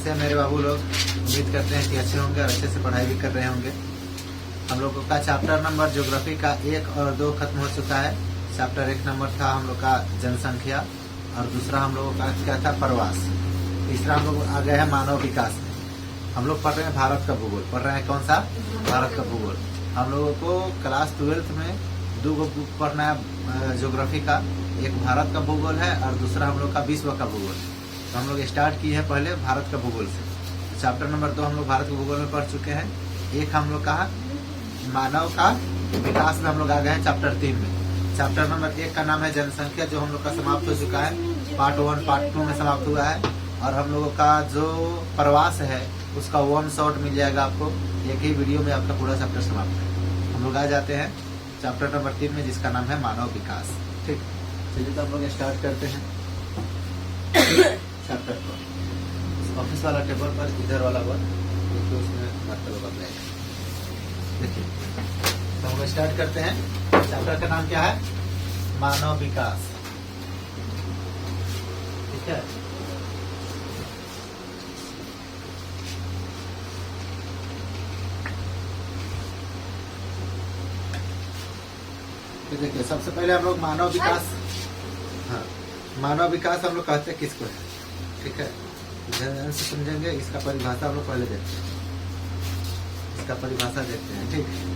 कैसे हैं मेरे बाबू लोग? उम्मीद करते हैं कि अच्छे होंगे और अच्छे से पढ़ाई भी कर रहे होंगे। हम लोगों का चैप्टर नंबर ज्योग्राफी का 1 और 2 खत्म हो चुका है। चैप्टर 1 नंबर था हम लोग का जनसंख्या और दूसरा हम लोगों का क्या था, प्रवास। तीसरा हम लोग आ गए हैं मानव विकास में। हम लोग पढ़ रहे हैं भारत का भूगोल। पढ़ रहे हैं कौन सा? भारत का भूगोल। हम लोगों को क्लास 12th में 2 बुक पढ़ना है ज्योग्राफी का। एक भारत का भूगोल है और दूसरा हम लोग का विश्व का भूगोल। तो हम लोग स्टार्ट किए हैं पहले भारत का भूगोल से। तो चैप्टर नंबर 2 हम लोग भारत के भूगोल में पढ़ चुके हैं। एक हम लोग का मानव का विकास में हम लोग आ गए हैं चैप्टर 3 में। चैप्टर नंबर 1 का नाम है जनसंख्या, जो हम लोग का समाप्त हो चुका है। पार्ट 1 पार्ट 2 में समाप्त हुआ है। और हम लोगों का जो प्रवास है उसका 1 शॉट मिल जाएगा आपको, एक ही वीडियो में आपका पूरा चैप्टर समाप्त है। हम लोग आ जाते हैं चैप्टर नंबर 3 में, जिसका नाम है मानव विकास। ठीक, चलिए तो हम लोग स्टार्ट करते हैं चैप्टर को। ऑफिस वाला टेबल पर इधर वाला वर्ड देखिए, उसमें मतलब बदलेगा। देखिए, तो हम लोग स्टार्ट करते हैं। चैप्टर का नाम क्या है? मानव विकास। ठीक है, तो देखिए सबसे पहले हम लोग मानव विकास, हाँ, मानव विकास हम लोग कहते हैं किसको है? ठीक है, ध्यान से समझेंगे। इसका परिभाषा हम लोग पहले देखते हैं। इसका परिभाषा देखते हैं। ठीक,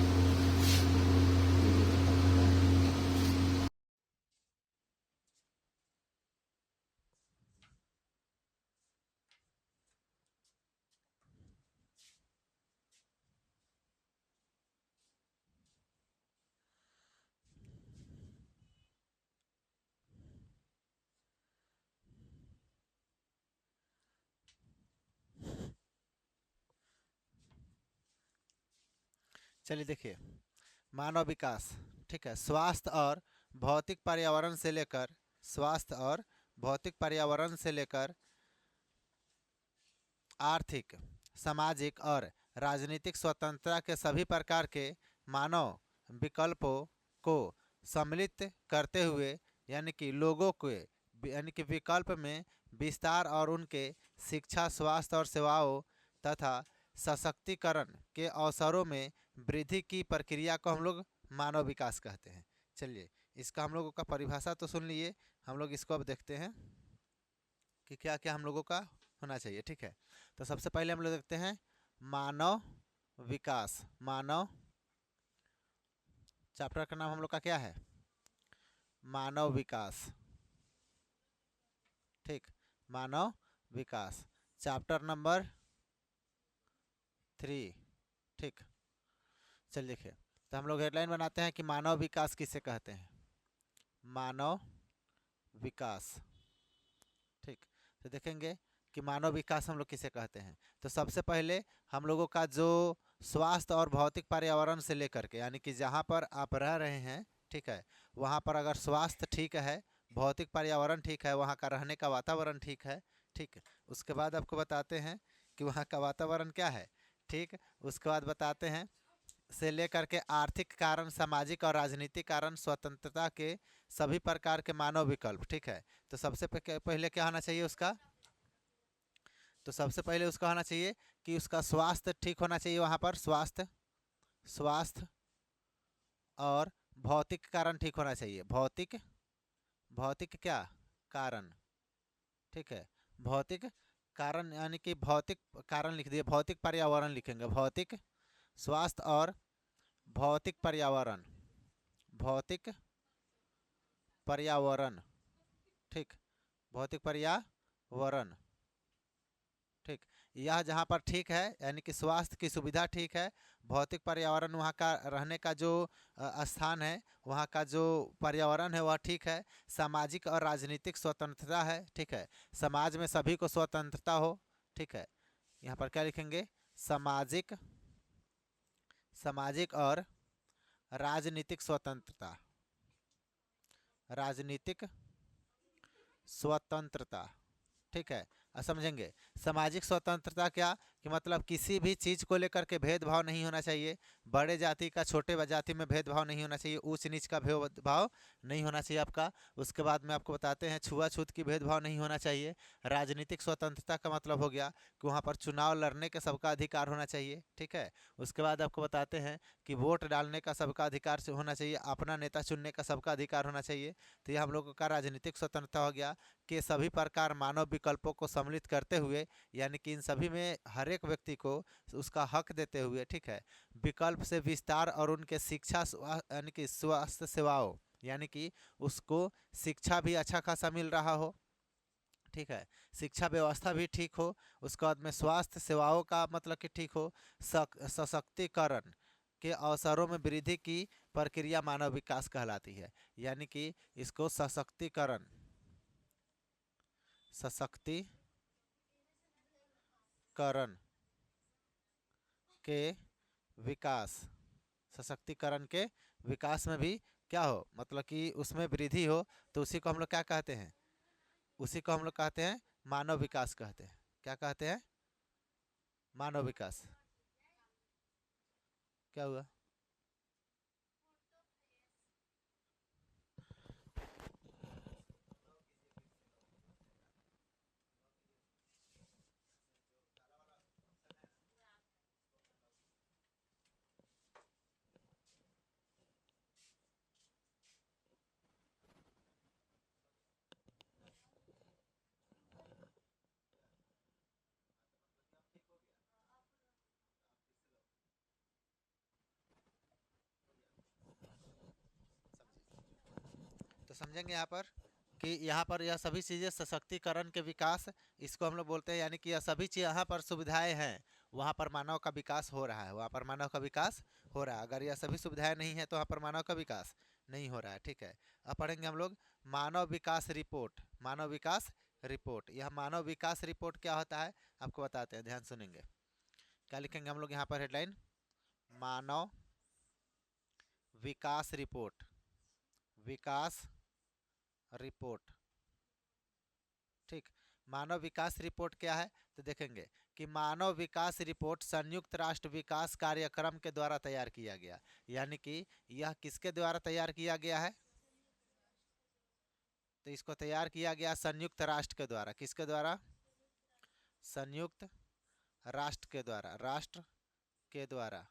चलिए देखिए, मानव विकास, ठीक है, स्वास्थ्य और भौतिक पर्यावरण से लेकर, स्वास्थ्य और भौतिक पर्यावरण से लेकर आर्थिक, सामाजिक और राजनीतिक स्वतंत्रता के सभी प्रकार के मानव विकल्पों को सम्मिलित करते हुए, यानी कि लोगों के, यानी कि विकल्प में विस्तार और उनके शिक्षा, स्वास्थ्य और सेवाओं तथा सशक्तिकरण के अवसरों में वृद्धि की प्रक्रिया को हम लोग मानव विकास कहते हैं। चलिए, इसका हम लोगों का परिभाषा तो सुन लिए, हम लोग इसको अब देखते हैं कि क्या क्या हम लोगों का होना चाहिए। ठीक है, तो सबसे पहले हम लोग देखते हैं मानव विकास। मानव, चैप्टर का नाम हम लोग का क्या है? मानव विकास। ठीक, मानव विकास, चैप्टर नंबर 3। ठीक, चलिए देखिए, तो हम लोग हेडलाइन बनाते हैं कि मानव विकास किसे कहते हैं? मानव विकास। ठीक, तो देखेंगे कि मानव विकास हम लोग किसे कहते हैं। तो सबसे पहले हम लोगों का जो स्वास्थ्य और भौतिक पर्यावरण से लेकर के, यानी कि जहाँ पर आप रह रहे हैं, ठीक है, वहाँ पर अगर स्वास्थ्य ठीक है, भौतिक पर्यावरण ठीक है, वहाँ का रहने का वातावरण ठीक है, ठीक, उसके बाद आपको बताते हैं कि वहाँ का वातावरण क्या है। ठीक, उसके बाद बताते हैं से लेकर के आर्थिक कारण, सामाजिक और राजनीतिक कारण, स्वतंत्रता के सभी प्रकार के मानव विकल्प। ठीक है, तो सबसे पहले क्या होना चाहिए उसका? तो सबसे पहले उसका होना चाहिए कि उसका स्वास्थ्य ठीक होना चाहिए। वहाँ पर स्वास्थ्य, स्वास्थ्य और भौतिक कारण ठीक होना चाहिए। भौतिक, भौतिक क्या कारण? ठीक है, भौतिक कारण, यानी कि भौतिक कारण लिख दिए, भौतिक पर्यावरण लिखेंगे। भौतिक, स्वास्थ्य और भौतिक पर्यावरण, भौतिक पर्यावरण। ठीक, भौतिक पर्यावरण। ठीक, यह जहाँ पर ठीक है, यानी कि स्वास्थ्य की सुविधा ठीक है, भौतिक पर्यावरण, वहाँ का रहने का जो स्थान है, वहाँ का जो पर्यावरण है वह ठीक है, सामाजिक और राजनीतिक स्वतंत्रता है। ठीक है, समाज में सभी को स्वतंत्रता हो। ठीक है, यहाँ पर क्या लिखेंगे? सामाजिक, सामाजिक और राजनीतिक स्वतंत्रता, राजनीतिक स्वतंत्रता। ठीक है, समझेंगे। सामाजिक स्वतंत्रता क्या कि मतलब किसी भी चीज़ को लेकर के भेदभाव नहीं होना चाहिए। बड़े जाति का छोटे जाति में भेदभाव नहीं होना चाहिए, ऊंच नीच का भेदभाव नहीं होना चाहिए आपका। उसके बाद में आपको बताते हैं छुआछूत की भेदभाव नहीं होना चाहिए। राजनीतिक स्वतंत्रता का मतलब हो गया कि वहाँ पर चुनाव लड़ने का सबका अधिकार होना चाहिए, ठीक है। उसके बाद आपको बताते हैं कि वोट डालने का सबका अधिकार से होना चाहिए, अपना नेता चुनने का सबका अधिकार होना चाहिए। तो ये हम लोगों का राजनीतिक स्वतंत्रता हो गया कि सभी प्रकार मानव विकल्पों को सम्मिलित करते हुए, यानी कि इन सभी में हर एक व्यक्ति को उसका हक देते हुए, ठीक है, विकल्प से विस्तार और उनके शिक्षा यानी कि स्वास्थ्य सेवाओं, यानी कि उसको शिक्षा भी अच्छा खासा मिल रहा हो, ठीक है, शिक्षा व्यवस्था भी ठीक हो, उसके बाद में स्वास्थ्य सेवाओं का मतलब कि ठीक हो, सशक्तिकरण के अवसरों में वृद्धि की प्रक्रिया मानव विकास कहलाती है। यानी कि इसको सशक्तिकरण के विकास, सशक्तिकरण के विकास में भी क्या हो, मतलब कि उसमें वृद्धि हो, तो उसी को हम लोग क्या कहते हैं, उसी को हम लोग कहते हैं मानव विकास कहते हैं। क्या कहते हैं? मानव विकास। क्या हुआ? तो समझेंगे यहाँ पर कि यहाँ पर यह सभी चीज़ें सशक्तिकरण के विकास, इसको हम लोग बोलते हैं। यानी कि यह सभी चीज़ यहाँ पर सुविधाएं हैं, वहाँ पर मानव का विकास हो रहा है, वहाँ पर मानव का विकास हो रहा है। अगर यह सभी सुविधाएं नहीं है तो वहाँ पर मानव का विकास नहीं हो रहा है, ठीक है। अब पढ़ेंगे हम लोग मानव विकास रिपोर्ट। मानव विकास रिपोर्ट, यह मानव विकास रिपोर्ट क्या होता है आपको बताते हैं, ध्यान सुनेंगे। क्या लिखेंगे हम लोग यहाँ पर हेडलाइन, मानव विकास रिपोर्ट, विकास रिपोर्ट, ठीक। मानव विकास रिपोर्ट क्या है तो देखेंगे कि मानव विकास रिपोर्ट संयुक्त राष्ट्र विकास कार्यक्रम के द्वारा तैयार किया गया। यानी कि यह किसके द्वारा तैयार किया गया है, तो इसको तैयार किया गया संयुक्त राष्ट्र के द्वारा। किसके द्वारा? संयुक्त राष्ट्र के द्वारा, राष्ट्र के द्वारा,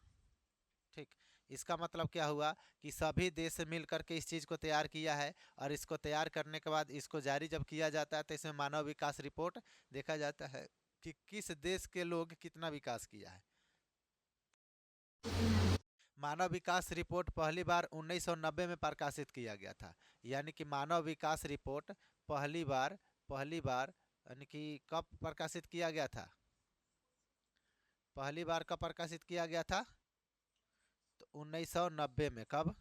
ठीक। इसका मतलब क्या हुआ कि सभी देश मिल करके इस चीज़ को तैयार किया है, और इसको तैयार करने के बाद इसको जारी जब किया जाता है तो इसमें मानव विकास रिपोर्ट देखा जाता है कि किस देश के लोग कितना विकास किया है। मानव विकास रिपोर्ट पहली बार 1990 में प्रकाशित किया गया था। यानी कि मानव विकास रिपोर्ट पहली बार यानी कि कब प्रकाशित किया गया था? पहली बार कब प्रकाशित किया गया था? तो 1990 में। कब?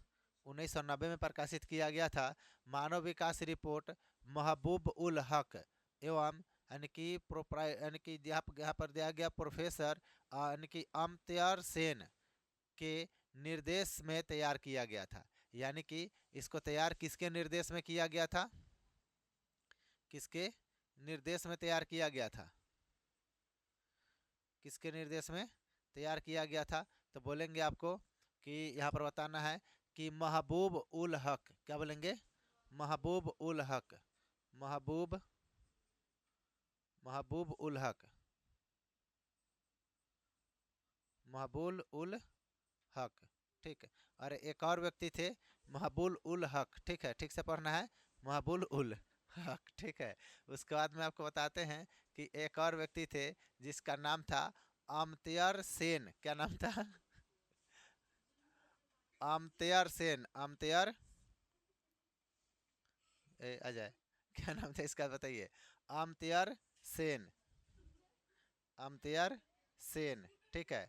1990 में प्रकाशित किया गया था। मानव विकास रिपोर्ट महबूब उल हक एवं यानी कि यानी कि यहाँ पर दिया गया प्रोफेसर यानी कि अमत्यार सेन के निर्देश में तैयार किया गया था। यानी कि इसको तैयार किसके निर्देश में किया गया था? किसके निर्देश में तैयार किया गया था? किसके निर्देश में तैयार किया गया था? तो बोलेंगे आपको कि यहाँ पर बताना है कि महबूब उल हक। क्या बोलेंगे? महबूब उल हक, महबूब उल हक, महबूल उल हक, ठीक है। और एक और व्यक्ति थे महबूल उल हक, ठीक है, ठीक से पढ़ना है, महबूल उल हक, ठीक है। उसके बाद में आपको बताते हैं कि एक और व्यक्ति थे जिसका नाम था अमत्यार सेन। क्या नाम था? अमत्यार सेन, अमत्यार अजय, क्या नाम था इसका बताइए? अमत्यार सेन, अमत्यार सेन, ठीक है।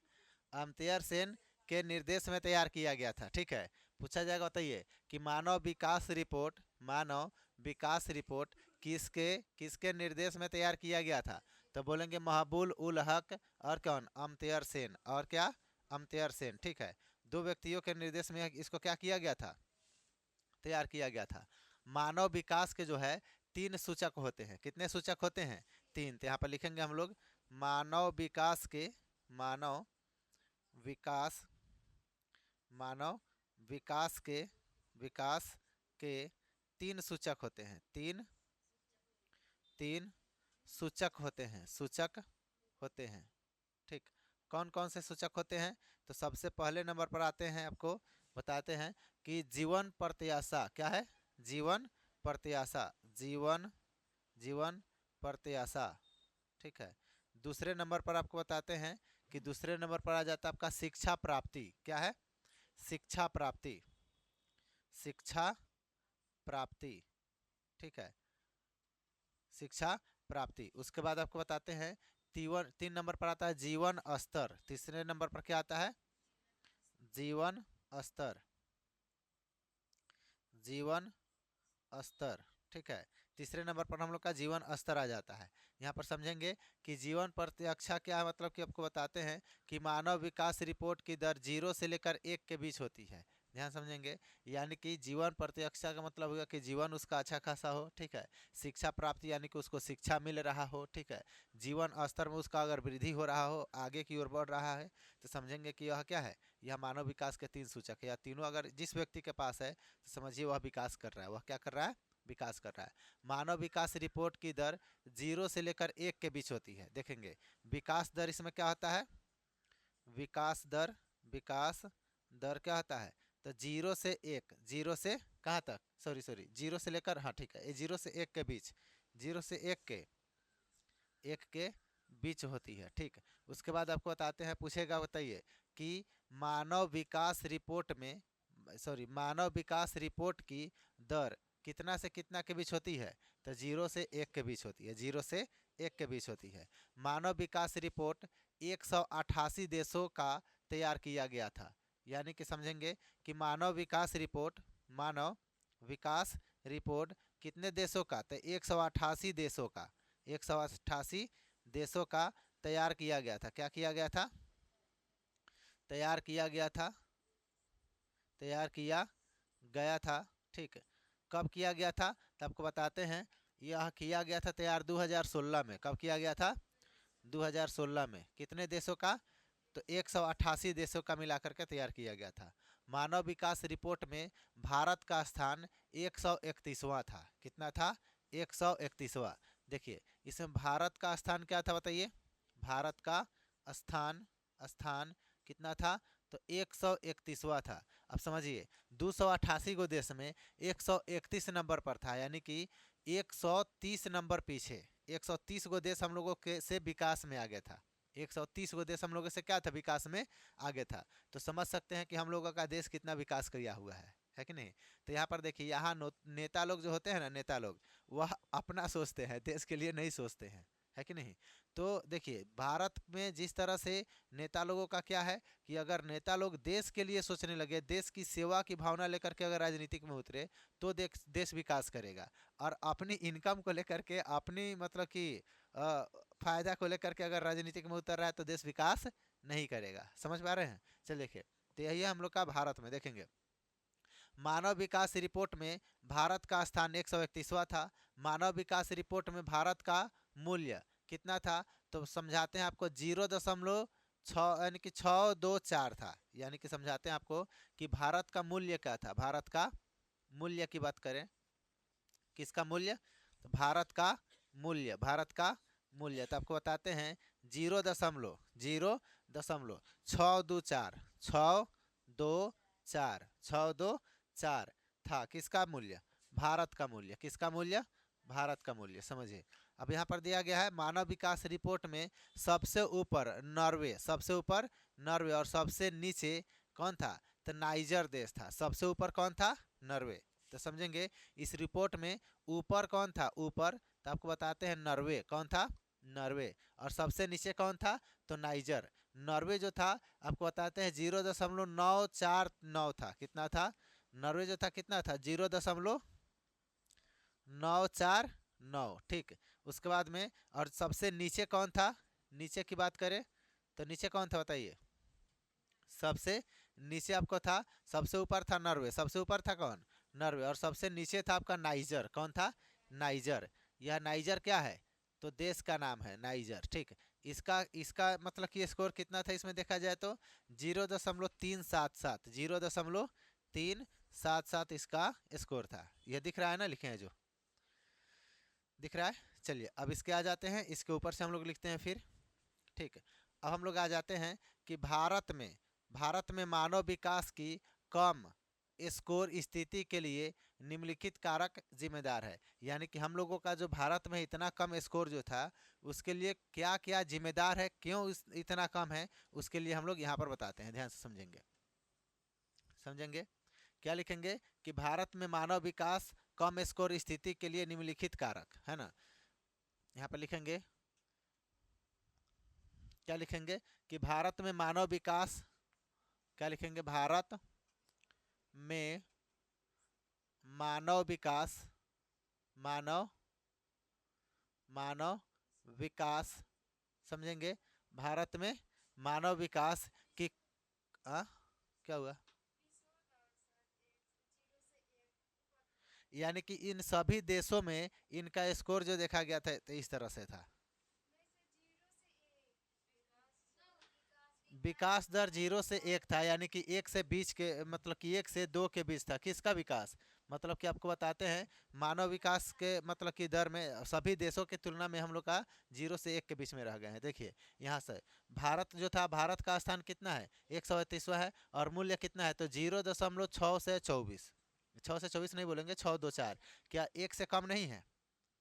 अमत्यार सेन के निर्देश में तैयार किया गया था, ठीक है। पूछा जाएगा, बताइए कि मानव विकास रिपोर्ट, मानव विकास रिपोर्ट किसके किसके निर्देश में तैयार किया गया था? तो बोलेंगे महबूल उल हक और कौन? अमत्यार सेन। और क्या? अमत्यार सेन, ठीक है। दो व्यक्तियों के निर्देश में इसको क्या किया गया था? तैयार किया गया था। मानव विकास के जो है 3 सूचक होते हैं। कितने सूचक होते हैं? 3। तो यहाँ पर लिखेंगे हम लोग मानव विकास के मानव विकास के 3 सूचक होते हैं। तीन सूचक होते हैं। ठीक, कौन कौन से सूचक होते हैं? तो सबसे पहले नंबर पर आते हैं, आपको बताते हैं कि जीवन प्रत्याशा। क्या है? जीवन प्रत्याशा। ठीक है। दूसरे नंबर पर आपको बताते हैं कि दूसरे नंबर पर आ जाता है आपका शिक्षा प्राप्ति। क्या है? शिक्षा प्राप्ति। ठीक है, शिक्षा प्राप्ति। उसके बाद आपको बताते हैं 3 नंबर पर आता है जीवन स्तर। तीसरे नंबर पर क्या आता है? जीवन स्तर। ठीक है, तीसरे नंबर पर हम लोग का जीवन स्तर आ जाता है। यहाँ पर समझेंगे कि जीवन प्रत्याशा क्या है, मतलब कि आपको बताते हैं कि मानव विकास रिपोर्ट की दर 0 से लेकर 1 के बीच होती है। ध्यान समझेंगे, यानी कि जीवन प्रत्याशा का मतलब होगा कि जीवन उसका अच्छा खासा हो। ठीक है, शिक्षा प्राप्ति यानी कि उसको शिक्षा मिल रहा हो। ठीक है, जीवन स्तर में उसका अगर वृद्धि हो रहा हो, आगे की ओर बढ़ रहा है, तो समझेंगे कि यह क्या है? यह मानव विकास के 3 सूचक है। या तीनों अगर जिस व्यक्ति के पास है तो समझिए वह विकास कर रहा है। वह क्या कर रहा है? विकास कर रहा है। मानव विकास रिपोर्ट की दर 0 से लेकर 1 के बीच होती है। देखेंगे विकास दर इसमें क्या होता है? विकास दर क्या होता है? तो 0 से 1, 0 से कहाँ तक? सॉरी 0 से लेकर, हाँ ठीक है, 0 से 1 के बीच, 0 से 1 के बीच होती है। ठीक, उसके बाद आपको बताते हैं, पूछेगा, बताइए कि मानव विकास रिपोर्ट की दर कितना से कितना के बीच होती है? तो 0 से 1 के बीच होती है। 0 से 1 के बीच होती है। मानव विकास रिपोर्ट 188 देशों का तैयार किया गया था। यानी कि समझेंगे कि मानव विकास रिपोर्ट कितने देशों का? तो 188 देशों का तैयार किया गया था। क्या किया गया था? तैयार किया गया था। ठीक, कब किया गया था? तो आपको बताते हैं, यह किया गया था तैयार 2016 में। कब किया गया था? 2016 में। कितने देशों का? तो 188 देशों का मिलाकर के तैयार किया गया था। मानव विकास रिपोर्ट में भारत का स्थान 131वां था। कितना था? 131वां। देखिए इसमें भारत का स्थान क्या था, बताइए? भारत का स्थान कितना था? तो 131वां था। अब समझिए 288 गो देश में 131 नंबर पर था, यानी कि 130 नंबर पीछे। 130 गो देश हम लोगों के से विकास में आगे था। 130 गो देश हम लोगों से क्या था? विकास में आगे था। तो समझ सकते हैं कि हम लोगों का देश कितना विकास किया हुआ है कि नहीं? तो यहाँ पर देखिए, यहाँ नेता लोग जो होते हैं ना, नेता लोग, वह अपना सोचते हैं, देश के लिए नहीं सोचते हैं, है कि नहीं? तो देखिए भारत में जिस तरह से नेता लोगों का क्या है कि अगर नेता लोग देश के लिए सोचने लगे, देश की सेवा की भावना लेकर के अगर राजनीतिक में उतरे, तो देश विकास करेगा। और अपनी इनकम को लेकर के, अपनी मतलब कि फायदा को लेकर के अगर राजनीतिक में उतर रहा है, तो देश विकास नहीं करेगा। समझ पा रहे हैं? चलिए देखिए, तो यही है हम लोग का भारत में। देखेंगे मानव विकास रिपोर्ट में भारत का स्थान 131वां था। मानव विकास रिपोर्ट में भारत का मूल्य कितना था? तो समझाते हैं आपको, 0.6 यानी कि 624 था। यानी कि समझाते हैं आपको कि भारत का मूल्य क्या था। भारत का मूल्य की बात करें, किसका मूल्य? तो भारत का मूल्य तो आपको बताते हैं 0.624 था। किसका मूल्य? भारत का मूल्य। किसका मूल्य? भारत का मूल्य। समझिए, अब यहाँ पर दिया गया है मानव विकास रिपोर्ट में सबसे ऊपर नॉर्वे, और सबसे नीचे कौन था? तो नाइजर देश था। सबसे ऊपर कौन था? नॉर्वे। तो समझेंगे इस रिपोर्ट में ऊपर कौन था? ऊपर तो आपको बताते हैं नॉर्वे। कौन था? नॉर्वे। और सबसे नीचे कौन था? तो नाइजर। नॉर्वे जो था आपको बताते हैं 0.949 था। कितना था? नॉर्वे जो था कितना था? 0.949। ठीक, उसके बाद में और सबसे नीचे कौन था? नीचे की बात करें तो नीचे कौन था, बताइए? सबसे नीचे आपको था, सबसे ऊपर था नॉर्वे। सबसे ऊपर था कौन? नॉर्वे। और सबसे नीचे था आपका नाइजर। कौन था? नाइजर। यह नाइजर क्या है? तो देश का नाम है नाइजर। ठीक, इसका इसका मतलब कि स्कोर कितना था इसमें देखा जाए तो 0.377, 0.377 इसका स्कोर था। यह दिख रहा है ना, लिखे हैं जो दिख रहा है। चलिए अब इसके आ जाते हैं, इसके ऊपर से हम लोग लिखते हैं फिर। ठीक, अब हम लोग आ जाते हैं कि भारत में मानव विकास की कम स्कोर स्थिति के लिए निम्नलिखित कारक जिम्मेदार है। यानी कि हम लोगों का जो भारत में इतना कम स्कोर जो था उसके लिए क्या क्या जिम्मेदार है, क्यों इतना कम है, उसके लिए हम लोग यहाँ पर बताते हैं। ध्यान से समझेंगे समझेंगे क्या लिखेंगे कि भारत में मानव विकास कम स्कोर स्थिति के लिए निम्नलिखित कारक है ना। यहाँ पर लिखेंगे, क्या लिखेंगे कि भारत में मानव विकास, क्या लिखेंगे, भारत में मानव विकास, मानव मानव विकास, समझेंगे, भारत में मानव विकास की क्या हुआ, यानी कि इन सभी देशों में इनका स्कोर जो देखा गया था तो इस तरह से था। विकास दर 0 से 1 था, यानी कि 1 से 20 के मतलब कि 1 से 2 के बीच था। किसका विकास, मतलब कि आपको बताते हैं मानव विकास के मतलब की दर में सभी देशों की तुलना में हम लोग का 0 से 1 के बीच में रह गए हैं। देखिए यहाँ से भारत जो था, भारत का स्थान कितना है, 138वां है, और मूल्य कितना है तो 0.6 से 24, 6 से 24 नहीं बोलेंगे, 624। क्या 1 से कम नहीं है,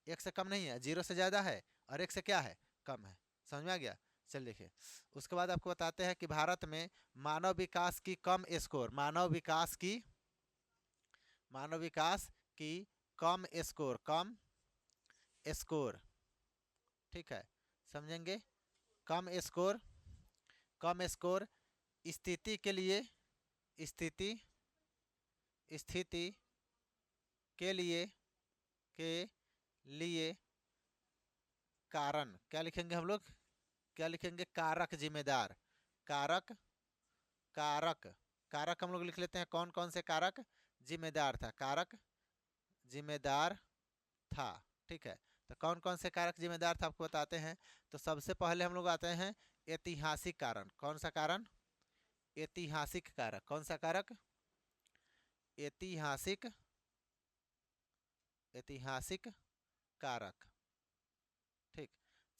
1 से कम नहीं है, 0 से ज़्यादा है और 1 से क्या है, कम है। समझ में आ गया। चल देखिए उसके बाद आपको बताते हैं कि भारत में मानव विकास की कम स्कोर, मानव विकास की कम स्कोर, कम स्कोर, ठीक है, समझेंगे, कम स्कोर, कम स्कोर स्थिति के लिए, स्थिति स्थिति के लिए कारण, क्या लिखेंगे हम लोग, क्या लिखेंगे, कारक जिम्मेदार, कारक कारक कारक हम लोग लिख लेते हैं। कौन कौन से कारक जिम्मेदार था, कारक जिम्मेदार था। ठीक है, तो कौन कौन से कारक जिम्मेदार था आपको बताते हैं। तो सबसे पहले हम लोग आते हैं ऐतिहासिक कारण। कौन सा कारण, ऐतिहासिक कारक। कौन सा कारक, ऐतिहासिक, ऐतिहासिक कारक। ठीक,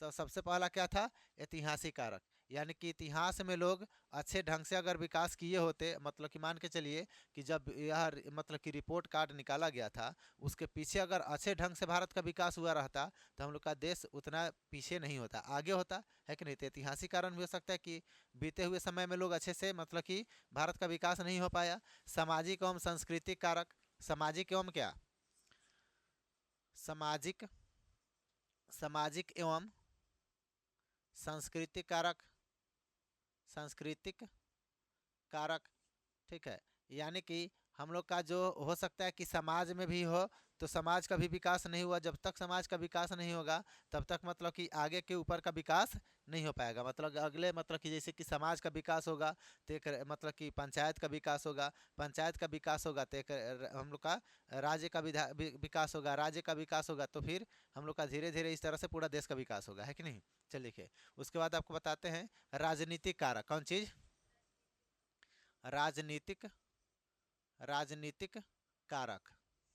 तो सबसे पहला क्या था, ऐतिहासिक कारक, यानी कि इतिहास में लोग अच्छे ढंग से अगर विकास किए होते, मतलब कि मान के चलिए कि जब यह मतलब कि रिपोर्ट कार्ड निकाला गया था उसके पीछे अगर अच्छे ढंग से भारत का विकास हुआ रहता तो हम लोग का देश उतना पीछे नहीं होता, आगे होता है कि नहीं। तो ऐतिहासिक कारण भी हो सकता है कि बीते हुए समय में लोग अच्छे से मतलब कि भारत का विकास नहीं हो पाया। सामाजिक एवं सांस्कृतिक कारक, सामाजिक एवं क्या, सामाजिक, सामाजिक एवं सांस्कृतिक कारक, सांस्कृतिक कारक, ठीक है, यानी कि हम लोग का जो हो सकता है कि समाज में भी हो तो समाज का भी विकास नहीं हुआ। जब तक समाज का विकास नहीं होगा तब तक मतलब कि आगे के ऊपर का विकास नहीं हो पाएगा। मतलब अगले मतलब कि जैसे कि समाज का विकास होगा तो एक मतलब कि पंचायत का विकास होगा, पंचायत का विकास होगा तो एक हम लोग का राज्य का विकास होगा, राज्य का विकास होगा तो फिर हम लोग का धीरे धीरे इस तरह से पूरा देश का विकास होगा, है कि नहीं। चलिए देखिए उसके बाद आपको बताते हैं राजनीतिक कारक। कौन चीज़, राजनीतिक, राजनीतिक कारक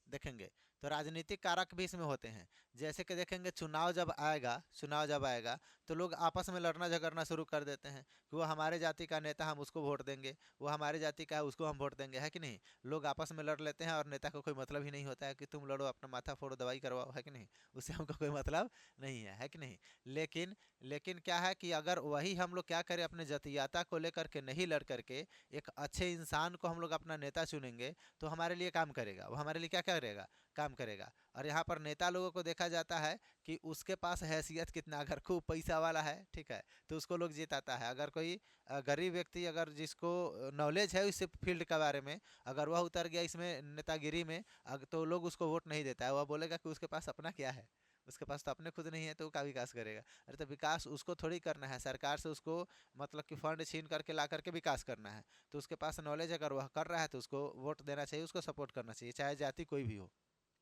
देखेंगे। तो राजनीतिक कारक भी इसमें होते हैं। जैसे कि देखेंगे चुनाव जब आएगा, चुनाव जब आएगा तो लोग आपस में लड़ना झगड़ना शुरू कर देते हैं कि वो हमारे जाति का नेता, हम उसको वोट देंगे, वो हमारे जाति का है उसको हम वोट देंगे, है कि नहीं। लोग आपस में लड़ लेते हैं और नेता को कोई मतलब ही नहीं होता है कि तुम लड़ो, अपना माथा फोड़ो, दवाई करवाओ, है कि नहीं, उससे हमको कोई मतलब नहीं है कि नहीं। लेकिन लेकिन क्या है कि अगर वही हम लोग क्या करें, अपने जातीयता को लेकर के नहीं लड़ करके एक अच्छे इंसान को हम लोग अपना नेता चुनेंगे तो हमारे लिए काम करेगा, वो हमारे लिए क्या करेगा, काम करेगा। और यहाँ पर नेता लोगों को देखा जाता है कि उसके पास हैसियत कितना, अगर खूब पैसा वाला है, ठीक है, तो उसको लोग जिताता है। अगर कोई गरीब व्यक्ति, अगर जिसको नॉलेज है इस फील्ड के बारे में, अगर वह उतर गया इसमें नेतागिरी में, तो लोग उसको वोट नहीं देता है। वह बोलेगा कि उसके पास अपना क्या है, उसके पास तो अपने खुद नहीं है तो वो क्या विकास करेगा। अरे तो विकास उसको थोड़ी करना है, सरकार से उसको मतलब कि फंड छीन करके ला करके विकास करना है। तो उसके पास नॉलेज अगर वह कर रहा है तो उसको वोट देना चाहिए, उसको सपोर्ट करना चाहिए, चाहे जाति कोई भी हो,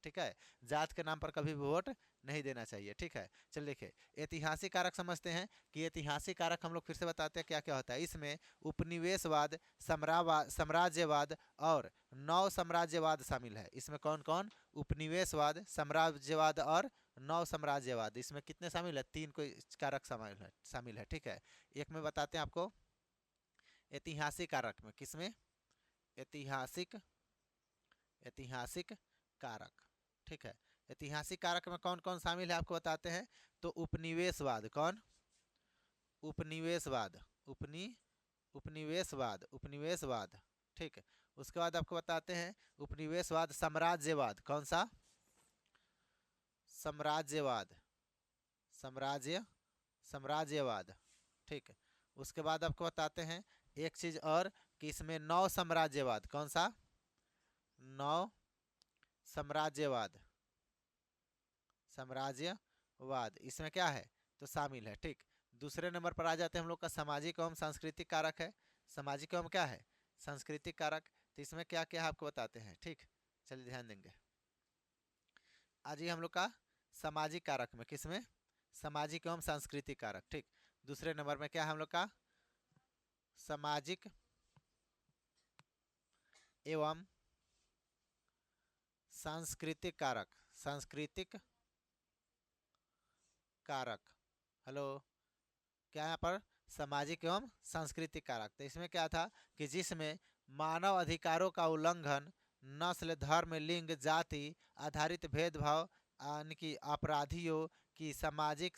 ठीक है, जात के नाम पर कभी भी वोट नहीं देना चाहिए। ठीक है, चलिए देखिए ऐतिहासिक कारक समझते हैं कि ऐतिहासिक कारक हम लोग फिर से बताते हैं क्या क्या होता है। इसमें उपनिवेशवाद, साम्राज्यवाद और नव साम्राज्यवाद शामिल है। इसमें कौन कौन? उपनिवेशवाद, साम्राज्यवाद और नव साम्राज्यवाद। इसमें कितने शामिल है? 3 कोई कारक शामिल है। ठीक है, एक में बताते हैं आपको ऐतिहासिक कारक में। किसमें? ऐतिहासिक कारक। ठीक है, ऐतिहासिक कारक में कौन कौन शामिल है आपको बताते हैं। तो उपनिवेशवाद, कौन? उपनिवेशवाद, उपनिवेशवाद। ठीक है, उसके बाद आपको बताते हैं उपनिवेशवाद। साम्राज्यवाद, कौन सा? साम्राज्यवाद, साम्राज्यवाद। ठीक है, उसके बाद आपको बताते हैं एक चीज और कि इसमें नौ साम्राज्यवाद। कौन सा? नौ साम्राज्यवाद इसमें क्या है? तो शामिल है। ठीक, दूसरे नंबर पर आ जाते हैं हम लोग का सामाजिक एवं सांस्कृतिक कारक है। सामाजिक एवं क्या है? सांस्कृतिक कारक। तो इसमें क्या क्या है आपको बताते हैं। ठीक, चलिए ध्यान देंगे। आज ही हम लोग का सामाजिक कारक में, किसमें? सामाजिक एवं सांस्कृतिक कारक। ठीक, दूसरे नंबर में क्या है हम लोग का? सामाजिक एवं सांस्कृतिक कारक। सांस्कृतिक कारक, हेलो, क्या यहाँ पर? सामाजिक एवं सांस्कृतिक कारक। तो इसमें क्या था कि जिसमें मानव अधिकारों का उल्लंघन, नस्ल, धर्म, लिंग, जाति आधारित भेदभाव, यानी कि अपराधियों की सामाजिक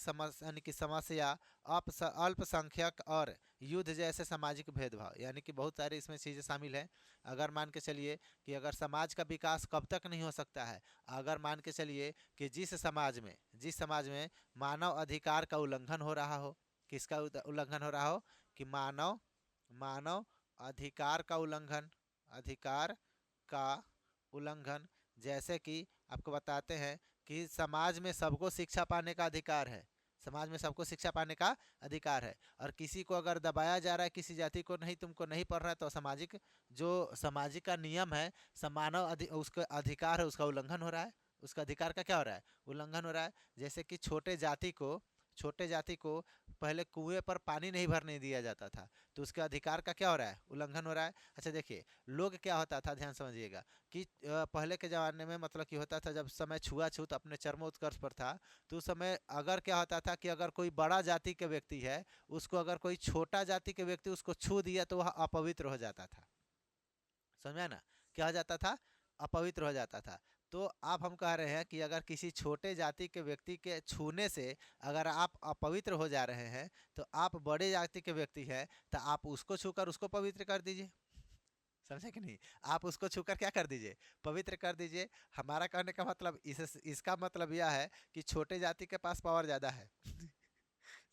समस्या, अल्पसंख्यक और युद्ध जैसे सामाजिक भेदभाव, यानी कि बहुत सारे इसमें चीज़ें शामिल हैं। अगर मान के चलिए कि अगर समाज का विकास कब तक नहीं हो सकता है, अगर मान के चलिए कि जिस समाज में मानव अधिकार का उल्लंघन हो रहा हो। किसका उल्लंघन हो रहा हो? कि मानव अधिकार का उल्लंघन। जैसे कि आपको बताते हैं कि समाज में सबको शिक्षा पाने का अधिकार है। समाज में सबको शिक्षा पाने का अधिकार है, और किसी को अगर दबाया जा रहा है, किसी जाति को नहीं, तुमको नहीं पढ़ रहा है, तो सामाजिक का नियम है, उसका अधिकार है, उसका उल्लंघन हो रहा है। उसका अधिकार का क्या हो रहा है? उल्लंघन हो रहा है। जैसे कि छोटे जाति को पहले कुएं पर पानी नहीं भरने दिया जाता था, तो उसके अधिकार का क्या हो रहा है? उल्लंघन हो रहा है। अच्छा देखिए, लोग क्या होता था, ध्यान समझिएगा कि पहले के ज़माने में मतलब कि होता था, जब समय छुआछूत अपने चरमोत्कर्ष पर था, तो उस समय अगर क्या होता था कि अगर कोई बड़ा जाति के व्यक्ति है, उसको अगर कोई छोटा जाति के व्यक्ति उसको छू दिया तो वह अपवित्र हो जाता था। समझा ना? क्या हो जाता था? अपवित्र हो जाता था। तो आप हम कह रहे हैं कि अगर किसी छोटे जाति के व्यक्ति के छूने से अगर आप अपवित्र हो जा रहे हैं, तो आप बड़े जाति के व्यक्ति हैं, तो आप उसको छूकर उसको पवित्र कर दीजिए। समझे कि नहीं? आप उसको छूकर क्या कर दीजिए? पवित्र कर दीजिए। हमारा कहने का मतलब इसका मतलब यह है कि छोटे जाति के पास पावर ज़्यादा है।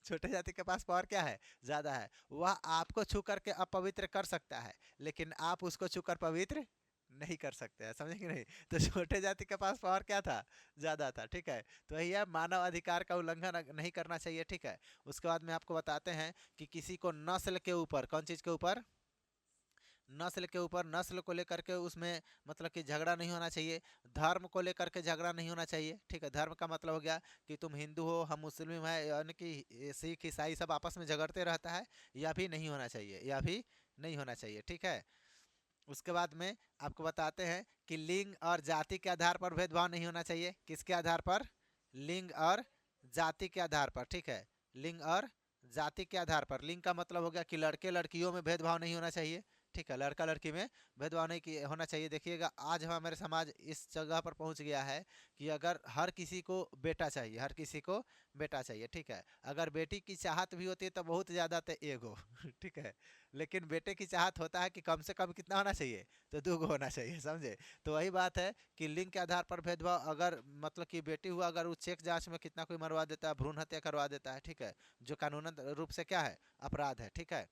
छोटे जाति के पास पावर क्या है? ज़्यादा है। वह आपको छू करके अपवित्र कर सकता है, लेकिन आप उसको छूकर पवित्र नहीं कर सकते हैं। समझे कि नहीं? तो छोटे जाति के पास पावर क्या था? ज़्यादा था। ठीक है, तो यही है, मानव अधिकार का उल्लंघन नहीं करना चाहिए। ठीक है, उसके बाद में आपको बताते हैं कि किसी को नस्ल के ऊपर, कौन चीज़ के ऊपर? नस्ल को लेकर के उसमें मतलब कि झगड़ा नहीं होना चाहिए। धर्म को लेकर के झगड़ा नहीं होना चाहिए। ठीक है, धर्म का मतलब हो गया कि तुम हिंदू हो, हम मुस्लिम है, यानी कि सिख ईसाई सब आपस में झगड़ते रहता है, यह भी नहीं होना चाहिए, यह भी नहीं होना चाहिए। ठीक है, उसके बाद में आपको बताते हैं कि लिंग और जाति के आधार पर भेदभाव नहीं होना चाहिए। किसके आधार पर? लिंग और जाति के आधार पर। ठीक है, लिंग और जाति के आधार पर। लिंग का मतलब हो गया कि लड़के लड़कियों में भेदभाव नहीं होना चाहिए। ठीक है, लड़का लड़की में भेदभाव नहीं होना चाहिए। देखिएगा आज हमारे समाज इस जगह पर पहुंच गया है कि अगर हर किसी को बेटा चाहिए, हर किसी को बेटा चाहिए। ठीक है, अगर बेटी की चाहत भी होती है तो बहुत ज़्यादा तो एगो। ठीक है, लेकिन बेटे की चाहत होता है कि कम से कम कितना होना चाहिए? तो 2 होना चाहिए। समझे? तो वही बात है कि लिंग के आधार पर भेदभाव, अगर मतलब कि बेटी हुआ, अगर वो चेक जांच में कितना कोई मरवा देता है, भ्रूण हत्या करवा देता है, ठीक है, जो कानूनन रूप से क्या है? अपराध है। ठीक है,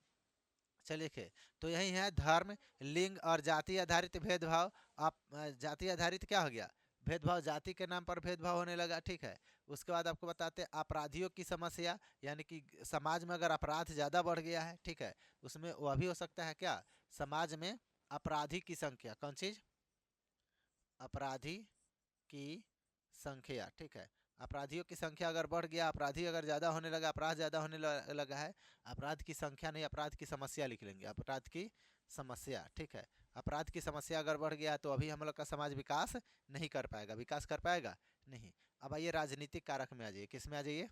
चलिए, तो यही है धर्म, लिंग और जाति आधारित भेदभाव। आप जाति आधारित क्या हो गया? भेदभाव, जाति के नाम पर भेदभाव होने लगा। ठीक है, उसके बाद आपको बताते हैं अपराधियों की समस्या, यानी कि समाज में अगर अपराध ज़्यादा बढ़ गया है, ठीक है, उसमें वह भी हो सकता है क्या? समाज में अपराधी की संख्या, कौन चीज़? अपराधी की संख्या, ठीक है। अपराधियों की संख्या अगर बढ़ गया, अपराधी अगर ज़्यादा होने लगा, अपराध ज़्यादा होने लगा है, अपराध की संख्या नहीं, अपराध की समस्या लिख लेंगे, अपराध की समस्या, ठीक है। अपराध की समस्या अगर बढ़ गया तो अभी हम लोग का समाज विकास नहीं कर पाएगा, विकास कर पाएगा नहीं। अब आइए राजनीतिक कारक में आ जाइए, किस में आ जाइए,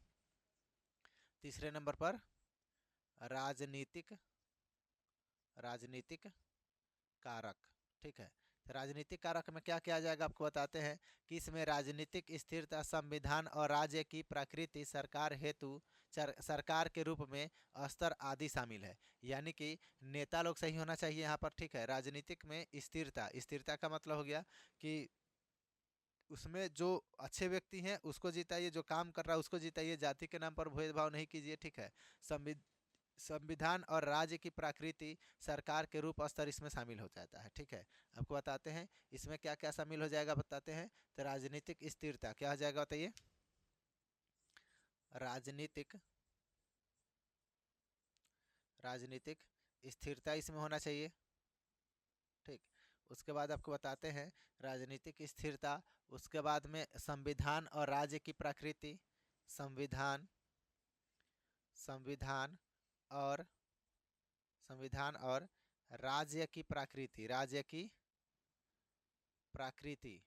तीसरे नंबर पर राजनीतिक, राजनीतिक कारक, ठीक है। राजनीतिक कारक में क्या क्या आ जाएगा आपको बताते हैं कि इसमें राजनीतिक स्थिरता, संविधान और राज्य की प्रकृति, सरकार हेतु सरकार के रूप में स्तर आदि शामिल है। यानी कि नेता लोग सही होना चाहिए यहाँ पर, ठीक है। राजनीतिक में स्थिरता, स्थिरता का मतलब हो गया कि उसमें जो अच्छे व्यक्ति हैं उसको जिताइए, जो काम कर रहा है उसको जिताइए, जाति के नाम पर भेदभाव नहीं कीजिए, ठीक है। संविधान और राज्य की प्रकृति, सरकार के रूप स्तर इसमें शामिल हो जाता है, ठीक है। आपको बताते हैं इसमें क्या क्या शामिल हो जाएगा, बताते हैं। तो राजनीतिक स्थिरता क्या हो जाएगा बताइए, राजनीतिक, राजनीतिक स्थिरता इसमें होना चाहिए, ठीक। उसके बाद आपको बताते हैं राजनीतिक स्थिरता, उसके बाद में संविधान और राज्य की प्रकृति, संविधान, संविधान और संविधान और राज्य की प्रकृति, राज्य की प्रकृति,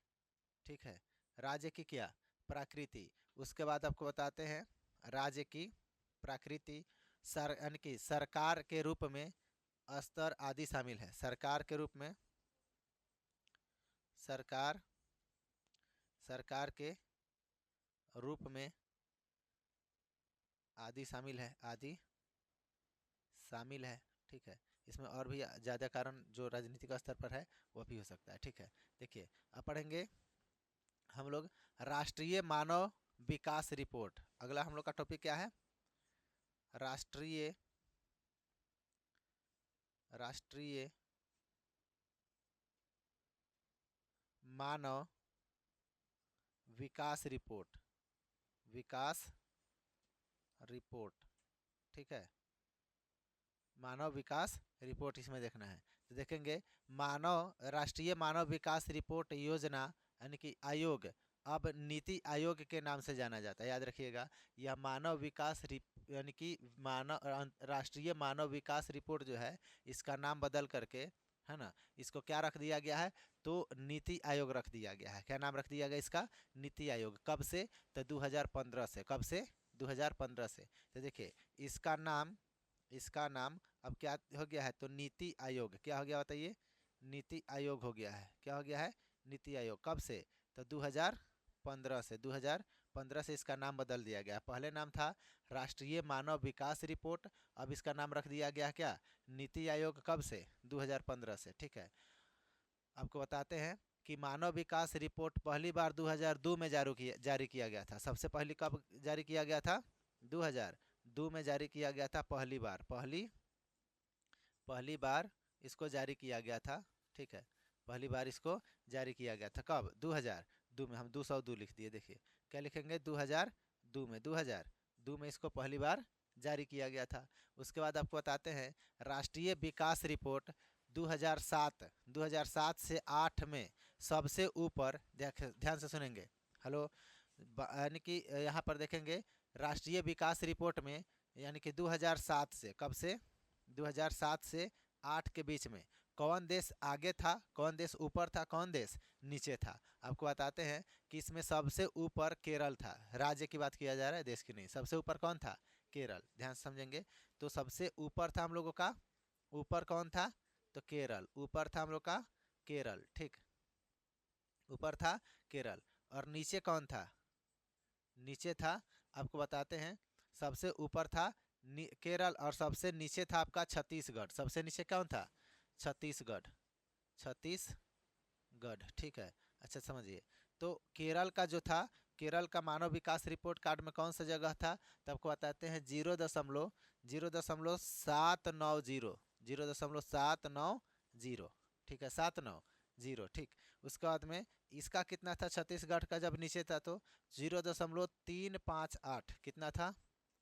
ठीक है। राज्य की क्या प्रकृति, उसके बाद आपको बताते हैं राज्य की प्रकृति, यानी कि सरकार के रूप में स्तर आदि शामिल है, सरकार के रूप में, सरकार, सरकार के रूप में आदि शामिल है, आदि शामिल है, ठीक है। इसमें और भी ज़्यादा कारण जो राजनीतिक स्तर पर है वो भी हो सकता है, ठीक है। देखिए अब पढ़ेंगे हम लोग राष्ट्रीय मानव विकास रिपोर्ट। अगला हम लोग का टॉपिक क्या है, राष्ट्रीय, राष्ट्रीय मानव विकास रिपोर्ट, विकास रिपोर्ट, ठीक है। मानव विकास रिपोर्ट इसमें देखना है। तो देखेंगे मानव, राष्ट्रीय मानव विकास रिपोर्ट योजना यानी कि आयोग अब नीति आयोग के नाम से जाना जाता है, याद रखिएगा। यह मानव विकास यानी कि मानव, राष्ट्रीय मानव विकास रिपोर्ट जो है इसका नाम बदल करके, है ना, इसको क्या रख दिया गया है, तो नीति आयोग रख दिया गया है। क्या नाम रख दिया गया इसका, नीति आयोग। कब से, तो 2015 से। कब से, 2015 से। तो देखिए इसका नाम, इसका नाम अब क्या हो गया है, तो नीति आयोग। क्या हो गया बताइए, नीति आयोग हो गया है। क्या हो गया है, नीति आयोग। कब से, तो 2015 से। 2015 से इसका नाम बदल दिया गया। पहले नाम था राष्ट्रीय मानव विकास रिपोर्ट, अब इसका नाम रख दिया गया क्या, नीति आयोग। कब से, 2015 से, ठीक है। आपको बताते हैं कि मानव विकास रिपोर्ट पहली बार 2002 में जारी किया गया था। सबसे पहले कब जारी किया गया था, 2002 में जारी किया गया था पहली बार, पहली बार इसको जारी किया गया था, ठीक है। पहली बार इसको जारी किया गया था कब, 2002 में। हम 202 लिख दिए, देखिए क्या लिखेंगे, 2002 में, 2002 में इसको पहली बार जारी किया गया था। उसके बाद आपको बताते हैं राष्ट्रीय विकास रिपोर्ट 2007 से 8 में सबसे ऊपर, ध्यान से सुनेंगे, हेलो, यानी कि यहाँ पर देखेंगे राष्ट्रीय विकास रिपोर्ट में, यानी कि 2007 से, कब से, 2007 से 8 के बीच में कौन देश आगे था, कौन देश ऊपर था, कौन देश नीचे था। आपको बताते हैं कि इसमें सबसे ऊपर केरल था। राज्य की बात किया जा रहा है, देश की नहीं। सबसे ऊपर कौन था, केरल। ध्यान से समझेंगे। तो सबसे ऊपर था हम लोगों का, ऊपर कौन था, तो केरल। ऊपर था हम लोग का केरल, ठीक, ऊपर था केरल। और नीचे कौन था, नीचे था, आपको बताते हैं सबसे ऊपर था केरल और सबसे नीचे था आपका छत्तीसगढ़। सबसे नीचे कौन था, छत्तीसगढ़, छत्तीसगढ़, ठीक है। अच्छा समझिए, तो केरल का जो था, केरल का मानव विकास रिपोर्ट कार्ड में कौन सा जगह था, तो आपको बताते हैं 0.790, 0.790, ठीक है, 790, ठीक। उसके बाद में इसका कितना था, छत्तीसगढ़ का जब नीचे था तो 0.358, कितना था,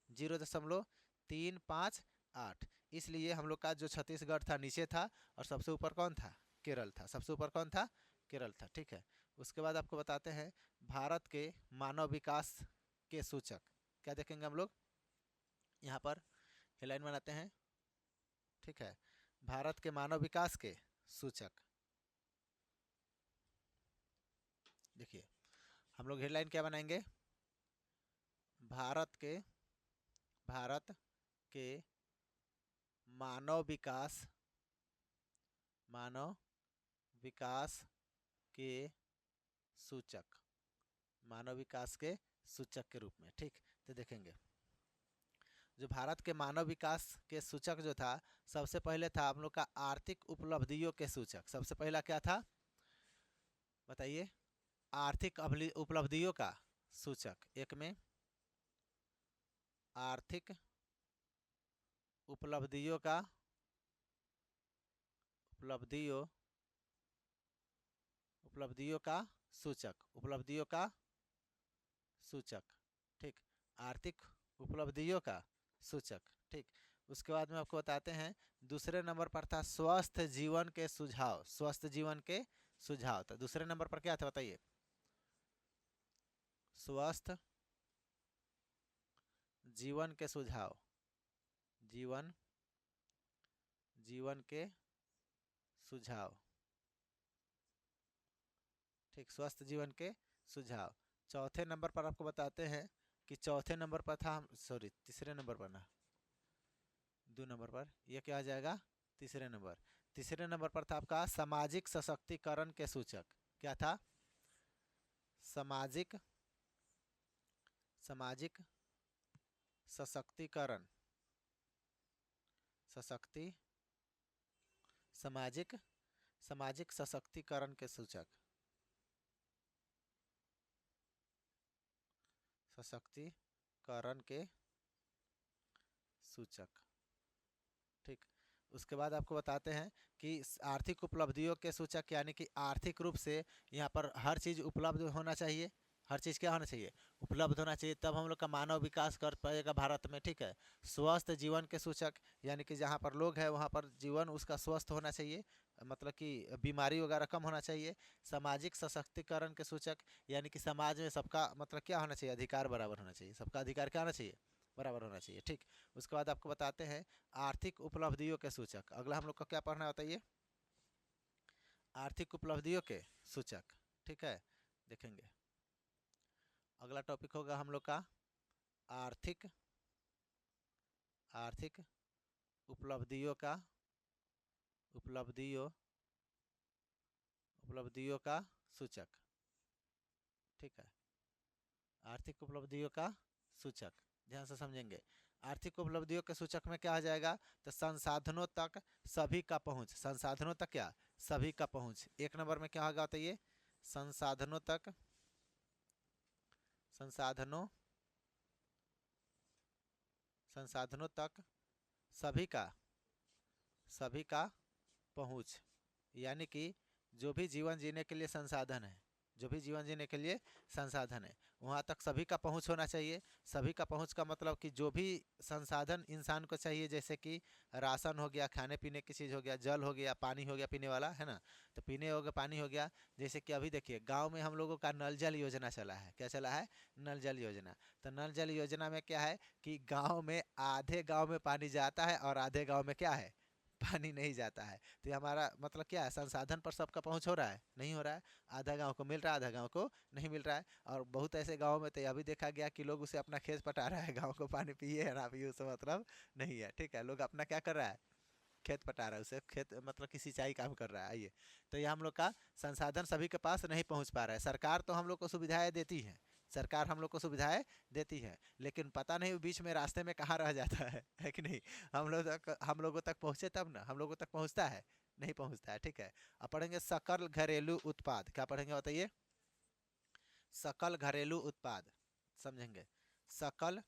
0.358। इसलिए हम लोग का जो छत्तीसगढ़ था नीचे था और सबसे ऊपर कौन था, केरल था। सबसे ऊपर कौन था, केरल था, ठीक है। उसके बाद आपको बताते हैं भारत के मानव विकास के सूचक। क्या देखेंगे हम लोग यहाँ पर हेडलाइन बनाते हैं, ठीक है, भारत के मानव विकास के सूचक। देखिए हम लोग हेडलाइन क्या बनाएंगे, भारत के मानव विकास के सूचक, मानव विकास के सूचक के रूप में। ठीक, तो देखेंगे जो भारत के मानव विकास के सूचक जो था, सबसे पहले था हम लोग का आर्थिक उपलब्धियों के सूचक। सबसे पहला क्या था बताइए, आर्थिक उपलब्धियों का सूचक। एक में आर्थिक उपलब्धियों का उपलब्धियों का सूचक, ठीक, आर्थिक उपलब्धियों का सूचक। ठीक, उसके बाद में आपको बताते हैं दूसरे नंबर पर था स्वस्थ जीवन के सुझाव। स्वस्थ जीवन के सुझाव था दूसरे नंबर पर। क्या था बताइए, स्वस्थ जीवन के सुझाव, जीवन के सुझाव, ठीक, स्वस्थ जीवन के सुझाव। चौथे नंबर पर आपको बताते हैं कि चौथे नंबर पर था, सॉरी तीसरे नंबर पर ना, 2 नंबर पर, यह क्या आ जाएगा तीसरे नंबर। तीसरे नंबर पर था आपका सामाजिक सशक्तिकरण के सूचक। क्या था, सामाजिक सशक्तिकरण, सामाजिक सशक्तिकरण के सूचक, सशक्तिकरण के सूचक। ठीक, उसके बाद आपको बताते हैं कि आर्थिक उपलब्धियों के सूचक, यानी कि आर्थिक रूप से यहाँ पर हर चीज़ उपलब्ध होना चाहिए। हर चीज़ क्या होना चाहिए, उपलब्ध होना चाहिए, तब हम लोग का मानव विकास कर पाएगा भारत में। ठीक है, स्वस्थ जीवन के सूचक, यानी कि जहाँ पर लोग हैं वहाँ पर जीवन उसका स्वस्थ होना चाहिए, मतलब कि बीमारी वगैरह कम होना चाहिए। सामाजिक सशक्तिकरण के सूचक, यानी कि समाज में सबका मतलब क्या होना चाहिए, अधिकार बराबर होना चाहिए, सबका अधिकार क्या होना चाहिए, बराबर होना चाहिए। ठीक, उसके बाद आपको बताते हैं आर्थिक उपलब्धियों के सूचक। अगला हम लोग को क्या पढ़ना बताइए, आर्थिक उपलब्धियों के सूचक। ठीक है, देखेंगे अगला टॉपिक होगा हम लोग का आर्थिक उपलब्धियों का सूचक। ठीक है, आर्थिक उपलब्धियों का सूचक, ध्यान से समझेंगे। आर्थिक उपलब्धियों के सूचक में क्या आ जाएगा, तो संसाधनों तक सभी का पहुंच। संसाधनों तक क्या, सभी का पहुंच। एक नंबर में क्या होगा बताइए, संसाधनों तक सभी का पहुंच, यानी कि जो भी जीवन जीने के लिए संसाधन है, जो भी जीवन जीने के लिए संसाधन है, वहाँ तक सभी का पहुंच होना चाहिए। सभी का पहुंच का मतलब कि जो भी संसाधन इंसान को चाहिए, जैसे कि राशन हो गया, खाने पीने की चीज़ हो गया, जल हो गया, पानी हो गया पीने वाला, है ना, तो पीने हो गया, पानी हो गया। जैसे कि अभी देखिए गांव में हम लोगों का नल जल योजना चला है। क्या चला है, नल जल योजना। तो नल जल योजना में क्या है कि गाँव में आधे गाँव में पानी जाता है और आधे गाँव में क्या है, पानी नहीं जाता है। तो ये हमारा मतलब क्या है, संसाधन पर सबका पहुंच हो रहा है, नहीं हो रहा है। आधा गांव को मिल रहा है, आधा गांव को नहीं मिल रहा है। और बहुत ऐसे गांव में तो यह भी देखा गया कि लोग उसे अपना खेत पटा रहा है, गांव को पानी पिए या ना पिए उससे मतलब नहीं है। ठीक है, लोग अपना क्या कर रहा है, खेत पटा रहा है, उसे खेत मतलब कि सिंचाई काम कर रहा है। आइए, तो ये हम लोग का संसाधन सभी के पास नहीं पहुंच पा रहा है। सरकार तो हम लोग को सुविधाएं देती है, सरकार हम लोग को सुविधाएं देती है, लेकिन पता नहीं बीच में रास्ते में कहाँ रह जाता है कि नहीं। हम लोगों तक पहुँचे तब ना, हम लोगों तक पहुँचता है, नहीं पहुँचता है। ठीक है, अब पढ़ेंगे सकल घरेलू उत्पाद। क्या पढ़ेंगे बताइए, सकल घरेलू उत्पाद, समझेंगे। सकल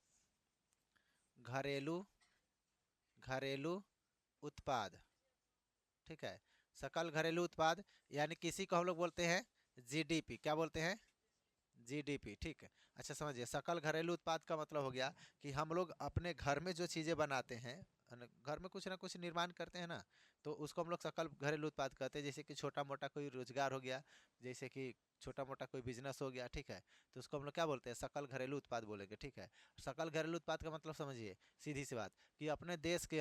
घरेलू उत्पाद, ठीक है, सकल घरेलू उत्पाद, यानी किसी को हम लोग बोलते हैं जीडीपी। क्या बोलते हैं, जीडीपी। ठीक है, अच्छा समझिए, सकल घरेलू उत्पाद का मतलब हो गया कि हम लोग अपने घर में जो चीज़ें बनाते हैं घर में कुछ ना कुछ निर्माण करते हैं ना, तो उसको हम लोग सकल घरेलू उत्पाद कहते हैं। जैसे कि छोटा मोटा कोई रोजगार हो गया, जैसे कि छोटा मोटा कोई बिजनेस हो गया, ठीक है, तो उसको हम लोग क्या बोलते हैं, सकल घरेलू उत्पाद बोलेंगे, ठीक है। सकल घरेलू उत्पाद का मतलब समझिए, सीधी सी बात, कि अपने देश के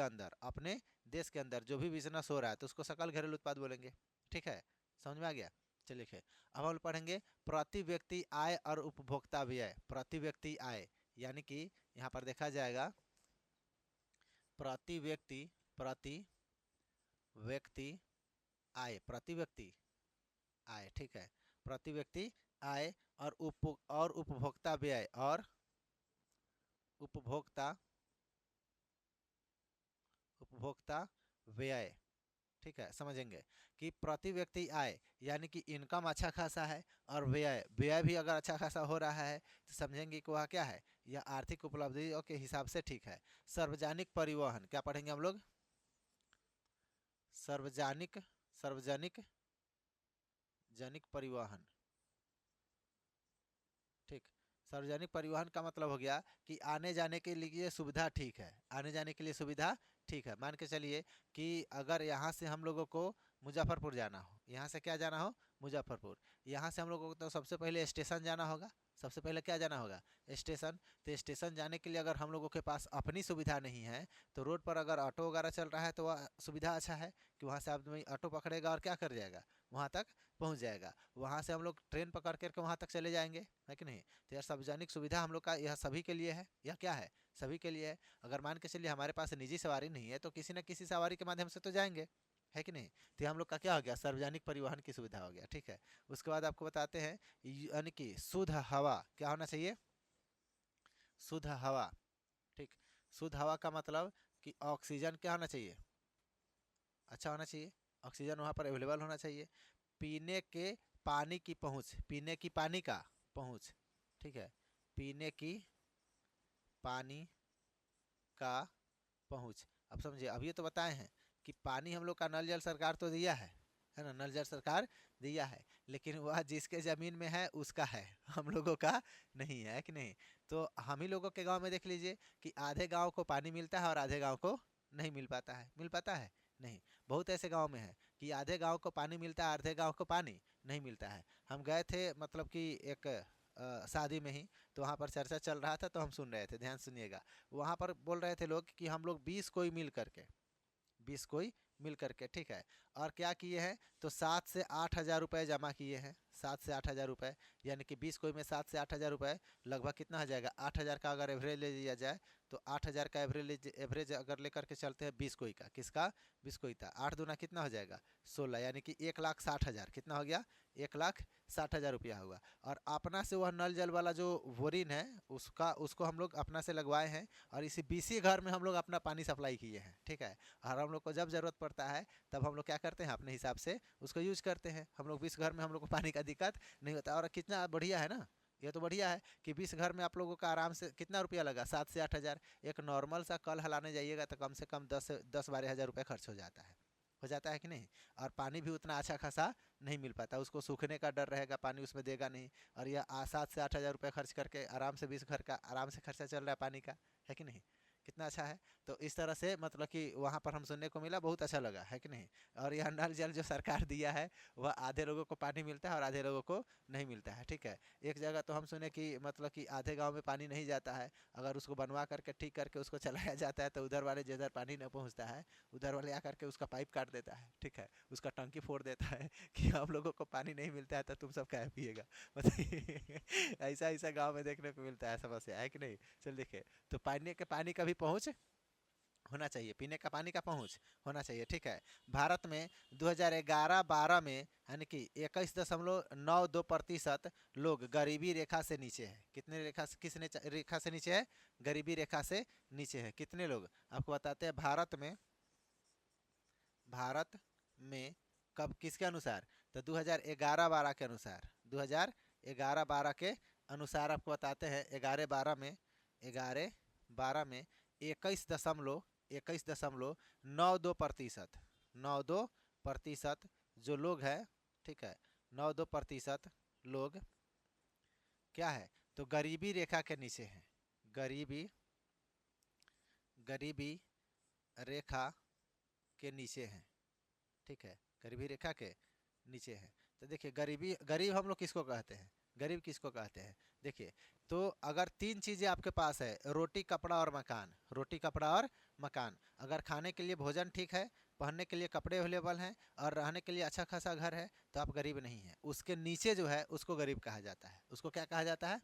अंदर जो भी बिजनेस हो रहा है तो उसको सकल घरेलू उत्पाद बोलेंगे, ठीक है। समझ में आ गया। चलिए लिखे, अब हम पढ़ेंगे प्रति व्यक्ति आय और उपभोक्ता व्यय। प्रति व्यक्ति आय यानी कि यहाँ पर देखा जाएगा प्रति व्यक्ति आय, प्रति व्यक्ति आय, ठीक है, प्रति व्यक्ति आय और उपभोक्ता व्यय और उपभोक्ता व्यय, ठीक है। समझेंगे कि प्रति व्यक्ति आय यानी कि इनकम अच्छा खासा है, और व्यय व्यय भी अगर अच्छा खासा हो रहा है तो समझेंगे कि वह क्या है, यह आर्थिक उपलब्धियों के हिसाब से ठीक है। सार्वजनिक परिवहन क्या पढ़ेंगे हम लोग, सार्वजनिक सार्वजनिक जनिक परिवहन, ठीक। सार्वजनिक परिवहन का मतलब हो गया कि आने जाने के लिए सुविधा ठीक है, आने जाने के लिए सुविधा ठीक है। मान के चलिए कि अगर यहाँ से हम लोगों को मुजफ्फरपुर जाना हो, यहाँ से क्या जाना हो, मुजफ्फरपुर, यहाँ से हम लोगों को तो सबसे पहले स्टेशन जाना होगा, सबसे पहले क्या जाना होगा, स्टेशन। तो स्टेशन जाने के लिए अगर हम लोगों के पास अपनी सुविधा नहीं है, तो रोड पर अगर ऑटो वगैरह चल रहा है तो वह सुविधा अच्छा है कि वहाँ से आदमी ऑटो पकड़ेगा और क्या कर जाएगा, वहाँ तक पहुँच जाएगा। वहाँ से हम लोग ट्रेन पकड़ करके वहाँ तक चले जाएंगे, है कि नहीं। तो यार सार्वजनिक सुविधा हम लोग का यह सभी के लिए है, यह क्या है, सभी के लिए है। अगर मान के चलिए हमारे पास निजी सवारी नहीं है तो किसी न किसी सवारी के माध्यम से तो जाएंगे, है कि नहीं। तो हम लोग का क्या हो गया, सार्वजनिक परिवहन की सुविधा हो गया, ठीक है। उसके बाद आपको बताते हैं यानी कि शुद्ध हवा क्या होना चाहिए, शुद्ध हवा, ठीक। शुद्ध हवा का मतलब कि ऑक्सीजन क्या होना चाहिए, अच्छा होना चाहिए, ऑक्सीजन वहाँ पर अवेलेबल होना चाहिए। पीने के पानी की पहुँच, पीने की पानी का पहुँच, ठीक है, पीने की पानी का पहुँच। अब समझिए, अब ये तो बताए हैं कि पानी हम लोग का नल जल सरकार तो दिया है ना, नल जल सरकार दिया है, लेकिन वह जिसके ज़मीन में है उसका है, हम लोगों का नहीं है कि नहीं। तो हम ही लोगों के गांव में देख लीजिए कि आधे गांव को पानी मिलता है और आधे गांव को नहीं मिल पाता है, मिल पाता है नहीं। बहुत ऐसे गांव में है कि आधे गांव को पानी मिलता है, आधे गांव को पानी नहीं मिलता है। हम गए थे मतलब कि एक शादी में ही, तो वहाँ पर चर्चा चल रहा था तो हम सुन रहे थे, ध्यान सुनिएगा। वहाँ पर बोल रहे थे लोग कि हम लोग 20 कोई मिल करके, 20 कोई मिल करके, ठीक है, और क्या किए हैं, तो 7 से 8 हज़ार रुपये जमा किए हैं, 7 से 8 हज़ार रुपये, यानी कि 20 कोई में 7 से 8 हज़ार रुपये, लगभग कितना हो जाएगा, 8 हज़ार का अगर एवरेज ले लिया जाए तो 8 हज़ार का एवरेज अगर लेकर के चलते हैं 20 कोई का, किसका, 20 कोई का, 8 दूना कितना हो जाएगा, 16, यानी कि 1,60,000, कितना हो गया, 1,60,000 रुपया हुआ। और अपना से वह नल जल वाला जो बोरिंग है उसको हम लोग अपना से लगवाए हैं, और इसी 20 घर में हम लोग अपना पानी सप्लाई किए हैं, ठीक है। और हम लोग को जब ज़रूरत पड़ता है तब हम लोग क्या करते हैं, अपने हिसाब से उसको यूज करते हैं। हम लोग 20 घर में हम लोग को पानी का दिक्कत नहीं होता। और कितना बढ़िया है ना, ये तो बढ़िया है कि 20 घर में आप लोगों का आराम से कितना रुपया लगा, 7 से 8 हज़ार। एक नॉर्मल सा कल हलाने जाइएगा तो कम से कम 10 12 हज़ार रुपये खर्च हो जाता है कि नहीं। और पानी भी उतना अच्छा खासा नहीं मिल पाता, उसको सूखने का डर रहेगा, पानी उसमें देगा नहीं। और यह 7 से 8 हज़ार रुपये खर्च करके आराम से 20 घर का आराम से खर्चा चल रहा है पानी का, है कि नहीं, कितना अच्छा है। तो इस तरह से मतलब कि वहाँ पर हम सुनने को मिला, बहुत अच्छा लगा, है कि नहीं। और यह नल जल जो सरकार दिया है वह आधे लोगों को पानी मिलता है और आधे लोगों को नहीं मिलता है, ठीक है। एक जगह तो हम सुने कि मतलब कि आधे गांव में पानी नहीं जाता है, अगर उसको बनवा करके ठीक करके उसको चलाया जाता है तो उधर वाले जिधर पानी न पहुँचता है उधर वाले आकर के उसका पाइप काट देता है, ठीक है, उसका टंकी फोड़ देता है कि हम लोगों को पानी नहीं मिलता है तो तुम सब क्या पिएगा, मतलब ऐसा ऐसा गाँव में देखने को मिलता है, समस्या है कि नहीं। चल देखिए, तो पानी का भी पहुँच होना चाहिए, पीने का पानी का पहुंच होना चाहिए, ठीक है। भारत में 2011-12 में यानी कि 21.92% लोग गरीबी रेखा से नीचे है। कितने रेखा से, रेखा से नीचे है, गरीबी रेखा से नीचे है। कितने लोग आपको बताते हैं भारत में कब, किसके अनुसार, तो 2011-12 के अनुसार, 2011-12 के अनुसार आपको बताते हैं। 11-12 में 21.92%, 92% जो लोग हैं, ठीक है, 92% लोग क्या है, तो गरीबी रेखा के नीचे हैं, गरीबी गरीबी रेखा के नीचे हैं, ठीक है, गरीबी रेखा के नीचे हैं। तो देखिए गरीबी, गरीब हम लोग किसको कहते हैं, गरीब किसको कहते हैं? देखिए, तो अगर तीन चीज़ें आपके पास है, रोटी कपड़ा और मकान, रोटी कपड़ा और मकान, अगर खाने के लिए भोजन ठीक है, पहनने के लिए कपड़े अवेलेबल हैं और रहने के लिए अच्छा खासा घर है, तो आप गरीब नहीं हैं। उसके नीचे जो है उसको गरीब कहा जाता है, उसको क्या कहा जाता है?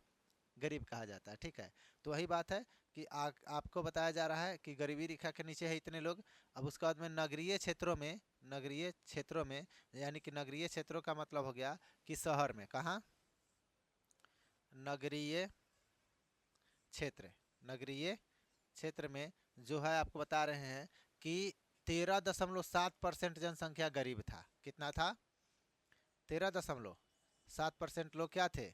गरीब कहा जाता है, ठीक है। तो वही बात है कि आपको बताया जा रहा है कि गरीबी रेखा के नीचे है इतने लोग। अब उसके बाद में नगरीय क्षेत्रों में, नगरीय क्षेत्रों में, यानी कि नगरीय क्षेत्रों का मतलब हो गया कि शहर में, कहाँ? नगरीय क्षेत्र, नगरीय क्षेत्र में जो है आपको बता रहे हैं कि 13.7% जनसंख्या गरीब था। कितना था? 13.7% लोग क्या थे?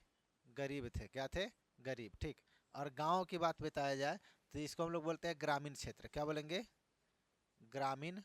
गरीब थे। क्या थे? गरीब, ठीक। और गांव की बात बताया जाए तो इसको हम लोग बोलते हैं ग्रामीण क्षेत्र। क्या बोलेंगे? ग्रामीण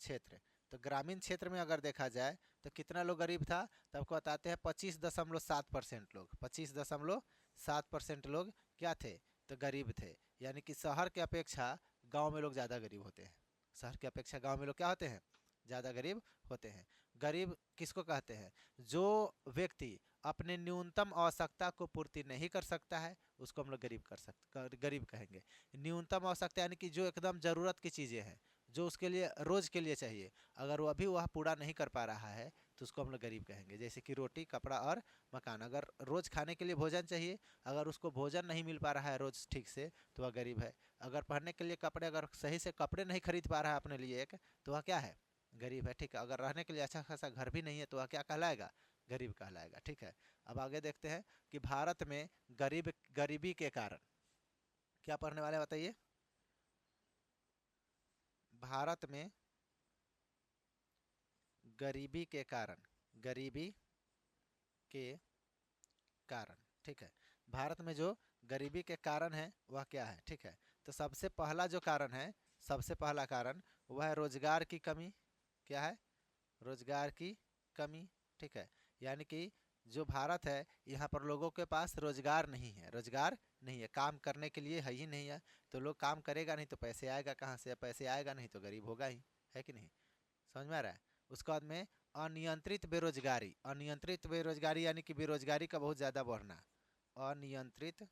क्षेत्र। तो ग्रामीण क्षेत्र में अगर देखा जाए तो कितना लोग गरीब था? तो आपको बताते हैं 25.7% लोग, 25.7% लोग क्या थे? तो गरीब थे। यानी कि शहर के अपेक्षा गांव में लोग ज़्यादा गरीब होते हैं, शहर के अपेक्षा गांव में लोग क्या होते हैं? ज़्यादा गरीब होते हैं। गरीब किसको कहते हैं? जो व्यक्ति अपने न्यूनतम आवश्यकता को पूर्ति नहीं कर सकता है उसको हम लोग गरीब कहेंगे। न्यूनतम आवश्यकता यानी कि जो एकदम ज़रूरत की चीज़ें हैं, जो उसके लिए रोज़ के लिए चाहिए, अगर वो अभी वह पूरा नहीं कर पा रहा है तो उसको हम लोग गरीब कहेंगे। जैसे कि रोटी कपड़ा और मकान, अगर रोज़ खाने के लिए भोजन चाहिए, अगर उसको भोजन नहीं मिल पा रहा है रोज़ ठीक से, तो वह गरीब है। अगर पहनने के लिए कपड़े, अगर सही से कपड़े नहीं खरीद पा रहा है अपने लिए एक, तो वह क्या है? गरीब है, ठीक है। अगर रहने के लिए अच्छा खासा घर भी नहीं है तो वह क्या कहलाएगा? गरीब कहलाएगा, ठीक है। अब आगे देखते हैं कि भारत में गरीबी के कारण क्या पढ़ने वाले बताइए? भारत में गरीबी के कारण, गरीबी के कारण, ठीक है। भारत में जो गरीबी के कारण है वह क्या है? ठीक है। तो सबसे पहला जो कारण है, सबसे पहला कारण वह है रोजगार की कमी। क्या है? रोजगार की कमी, ठीक है। यानी कि जो भारत है यहाँ पर लोगों के पास रोजगार नहीं है, रोजगार नहीं है, काम करने के लिए है ही नहीं है। तो लोग काम करेगा नहीं तो पैसे आएगा कहाँ से? पैसे आएगा नहीं तो गरीब होगा ही, है कि नहीं? समझ में आ रहा है? उसके बाद में अनियंत्रित बेरोजगारी, अनियंत्रित बेरोजगारी यानी कि बेरोजगारी का बहुत ज़्यादा बढ़ना। अनियंत्रित,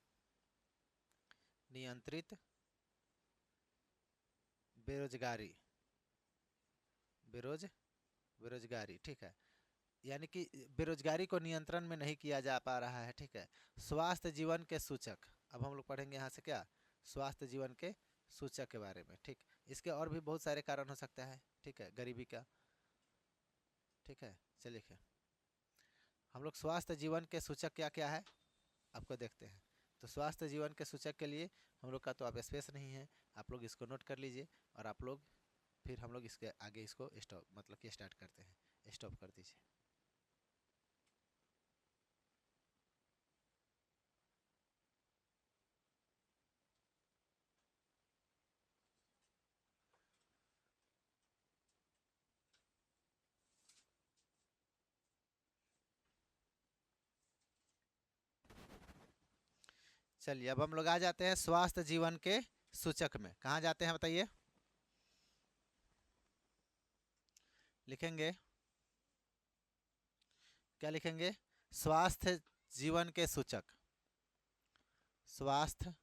नियंत्रित बेरोजगारी, बेरोजगारी, ठीक है। यानी कि बेरोजगारी को नियंत्रण में नहीं किया जा पा रहा है, ठीक है। स्वास्थ्य जीवन के सूचक, अब हम लोग पढ़ेंगे यहाँ से क्या? स्वास्थ्य जीवन के सूचक के बारे में, ठीक। इसके और भी बहुत सारे कारण हो सकता है, ठीक है, गरीबी का, ठीक है। चलिए हम लोग स्वास्थ्य जीवन के सूचक क्या क्या है आपको देखते हैं। तो स्वास्थ्य जीवन के सूचक के लिए हम लोग का तो अब स्पेस नहीं है, आप लोग इसको नोट कर लीजिए और आप लोग फिर हम लोग इसके आगे इसको स्टॉप, मतलब कि स्टार्ट करते हैं। स्टॉप कर दीजिए। चलिए अब हम लोग आ जाते हैं स्वास्थ्य जीवन के सूचक में। कहाँ जाते हैं बताइए? लिखेंगे क्या? लिखेंगे स्वास्थ्य जीवन के सूचक, स्वास्थ्य